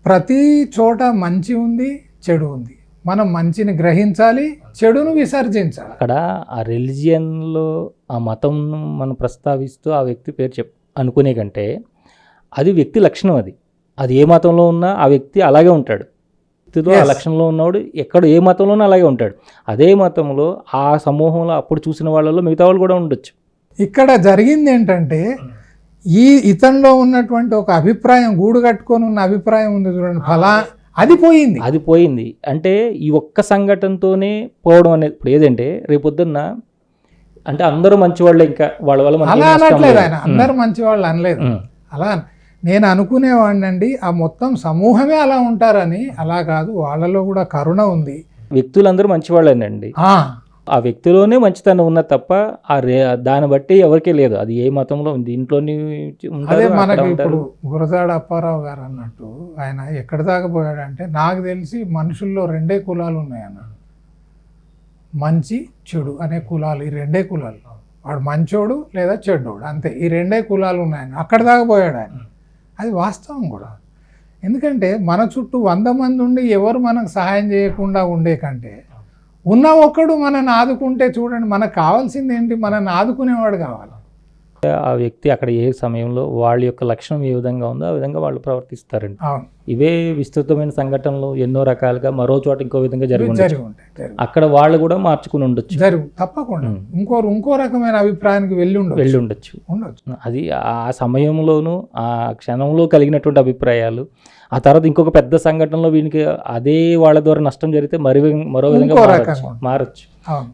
ప్రతి చోట మంచి ఉంది, చెడు ఉంది. మనం మంచిని గ్రహించాలి, చెడును విసర్జించాలి. అక్కడ ఆ రిలీజియన్లో ఆ మతం మనం ప్రస్తావిస్తూ ఆ వ్యక్తి పేరు అనుకునే కంటే అది వ్యక్తి లక్షణం. అది ఏ మతంలో ఉన్నా ఆ వ్యక్తి అలాగే ఉంటాడు. వ్యక్తిలో ఆ లక్షణంలో ఉన్నవాడు ఎక్కడ ఏ మతంలోనూ అలాగే ఉంటాడు. అదే మతంలో ఆ సమూహంలో అప్పుడు చూసిన వాళ్ళలో మిగతా వాళ్ళు కూడా ఉండొచ్చు. ఇక్కడ జరిగింది ఏంటంటే, ఇతనిలో ఉన్నటువంటి ఒక అభిప్రాయం, గూడు కట్టుకొని ఉన్న అభిప్రాయం ఉంది చూడండి, అది పోయింది. అంటే ఈ ఒక్క సంఘటనతోనే పోవడం అనేది. ఇప్పుడు ఏదంటే రేపొద్దున్న అంటే అందరూ మంచివాళ్ళే, ఇంకా వాళ్ళ వల్ల అలా అనట్లేదు ఆయన, అందరూ మంచివాళ్ళు అనలేదు. అలా నేను అనుకునేవాడిని అండి, ఆ మొత్తం సమూహమే అలా ఉంటారని. అలా కాదు, వాళ్ళలో కూడా కరుణ ఉంది. వ్యక్తులందరూ మంచివాళ్ళేనండి. ఆ వ్యక్తిలోనే మంచితనం ఉన్నది తప్ప దాన్ని బట్టి ఎవరికీ లేదు. అది ఏ మతంలో ఉంది, ఇంట్లోని ఉంటారు, అదే అక్కడ మనకి ఉంటారు. ఇప్పుడు గురజాడ అప్పారావు గారు అన్నట్టు ఆయన ఎక్కడి దాకా పోయాడంటే, నాకు తెలిసి మనుషుల్లో 2 కులాలు ఉన్నాయి అన్నాడు. మంచి చెడు అనే కులాలు, ఈ 2 కులాలు. వాడు మంచోడు లేదా చెడ్డోడు, అంతే. ఈ 2 కులాలు ఉన్నాయని అక్కడి దాకా పోయాడు ఆయన. అది వాస్తవం కూడా. ఎందుకంటే మన చుట్టూ 100 మంది ఉండి ఎవరు మనకు సహాయం చేయకుండా ఉండే కంటే ఉన్న ఒక్కడు మనల్ని ఆదుకుంటే చూడండి, మనకు కావాల్సింది ఏంటి? మనల్ని ఆదుకునేవాడు కావాలి. ఆ వ్యక్తి అక్కడ ఏ సమయంలో వాళ్ళ యొక్క లక్షణం ఏ విధంగా ఉందో ఆ విధంగా వాళ్ళు ప్రవర్తిస్తారండి. అవును, ఇవే విస్తృతమైన సంఘటనలు ఎన్నో రకాలుగా మరో చోట ఇంకో విధంగా జరిగి జరిగి ఉంటాయి. అక్కడ వాళ్ళు కూడా మార్చుకుని ఉండొచ్చు, తప్పకుండా ఇంకో రకమైన అభిప్రాయానికి వెళ్ళి ఉండొచ్చు. అది ఆ సమయంలోనూ ఆ క్షణంలో కలిగినటువంటి అభిప్రాయాలు ఆ తర్వాత ఇంకొక పెద్ద సంఘటనలో వీనికి అదే వాళ్ళ ద్వారా నష్టం జరిగితే మరో విధంగా మారచ్చు.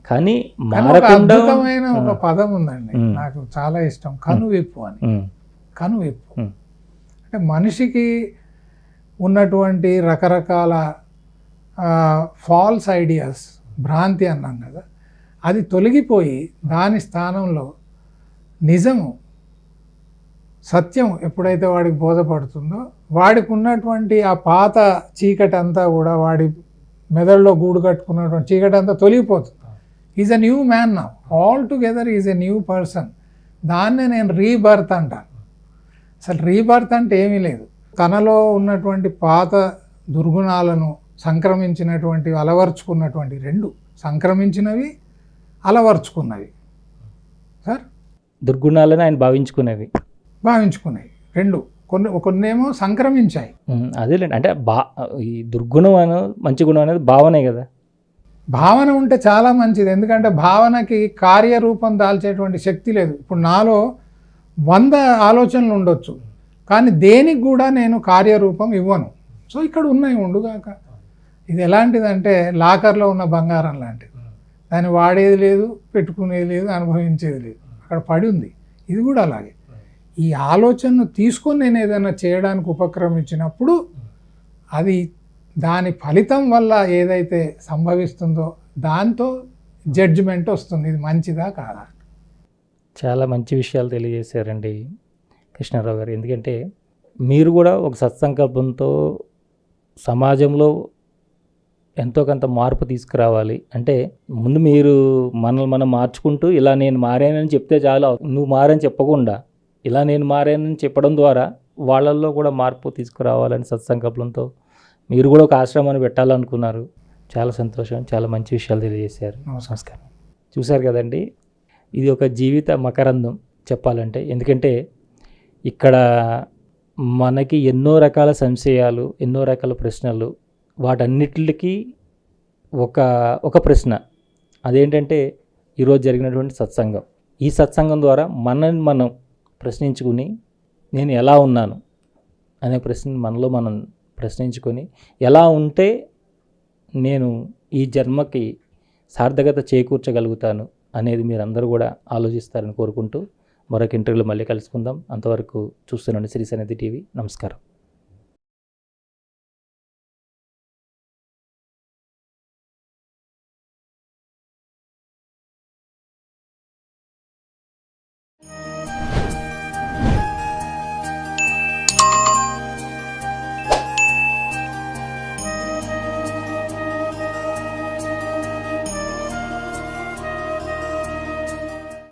కానీ మారకుండా అద్భుతమైన ఒక పదం ఉందండి, నాకు చాలా ఇష్టం, కనువిప్పు అని. కనువిప్పు అంటే మనిషికి ఉన్నటువంటి రకరకాల ఫాల్స్ ఐడియాస్, భ్రాంతి అన్నాం కదా, అది తొలగిపోయి దాని స్థానంలో నిజము, సత్యం ఎప్పుడైతే వాడికి బోధపడుతుందో వాడికి ఉన్నటువంటి ఆ పాత చీకటి అంతా కూడా, వాడి మెదడులో గూడు కట్టుకున్నటువంటి చీకటి అంతా తొలగిపోతుంది. Is a new man now, all together is a new person. దాన్నే నేను రీబర్త్ అంటాను. అసలు రీబర్త్ అంటే ఏమీ లేదు, తనలో ఉన్నటువంటి పాత దుర్గుణాలను సంక్రమించినటువంటి అలవర్చుకున్నటువంటి, 2 సంక్రమించినవి అలవర్చుకున్నవి సార్, దుర్గుణాలను ఆయన భావించుకునేవి 2 కొన్నేమో సంక్రమించాయి. అదేలేండి, అంటే ఈ దుర్గుణం మంచి గుణం అనేది భావనే కదా. భావన ఉంటే చాలా మంచిది, ఎందుకంటే భావనకి కార్యరూపం దాల్చేటువంటి శక్తి లేదు. ఇప్పుడు నాలో 100 ఆలోచనలు ఉండొచ్చు, కానీ దేనికి కూడా నేను కార్యరూపం ఇవ్వను. సో ఇక్కడ ఉన్నాయి, ఉండుగాక. ఇది ఎలాంటిదంటే లాకర్లో ఉన్న బంగారం లాంటిది, దాన్ని వాడేది లేదు, పెట్టుకునేది లేదు, అనుభవించేది లేదు, అక్కడ పడి ఉంది. ఇది కూడా అలాగే. ఈ ఆలోచనను తీసుకొని నేను ఏదైనా చేయడానికి ఉపక్రమించినప్పుడు అది దాని ఫలితం వల్ల ఏదైతే సంభవిస్తుందో దాంతో జడ్జిమెంట్ వస్తుంది, ఇది మంచిదా కాదా. చాలా మంచి విషయాలు తెలియజేశారండి కృష్ణారావు గారు. ఎందుకంటే మీరు కూడా ఒక సత్సంకల్పంతో సమాజంలో ఎంతో కొంత మార్పు తీసుకురావాలి అంటే, ముందు మీరు మనల్ని మనం మార్చుకుంటూ ఇలా నేను మారానని చెప్తే చాలు, నువ్వు మారని చెప్పకుండా ఇలా నేను మారానని చెప్పడం ద్వారా వాళ్ళల్లో కూడా మార్పు తీసుకురావాలని సత్సంకల్పంతో మీరు కూడా ఒక ఆశ్రమాన్ని పెట్టాలనుకున్నారు. చాలా సంతోషం, చాలా మంచి విషయాలు తెలియజేశారు. నమస్కారం. చూశారు కదండి, ఇది ఒక జీవిత మకరందం చెప్పాలంటే. ఎందుకంటే ఇక్కడ మనకి ఎన్నో రకాల సంశయాలు, ఎన్నో రకాల ప్రశ్నలు, వాటన్నిటికీ ఒక ప్రశ్న, అదేంటంటే ఈరోజు జరిగినటువంటి సత్సంగం. ఈ సత్సంగం ద్వారా మనల్ని మనం ప్రశ్నించుకుని నేను ఎలా ఉన్నాను అనే ప్రశ్న మనలో మనం ప్రశ్నించుకొని, ఎలా ఉంటే నేను ఈ జన్మకి సార్థకత చేకూర్చగలుగుతాను అనేది మీరందరూ కూడా ఆలోచిస్తారని కోరుకుంటూ మరొక ఇంటర్వ్యూలో మళ్ళీ కలుసుకుందాం. అంతవరకు చూస్తున్నాండి శ్రీ సన్నిధి టీవీ. నమస్కారం.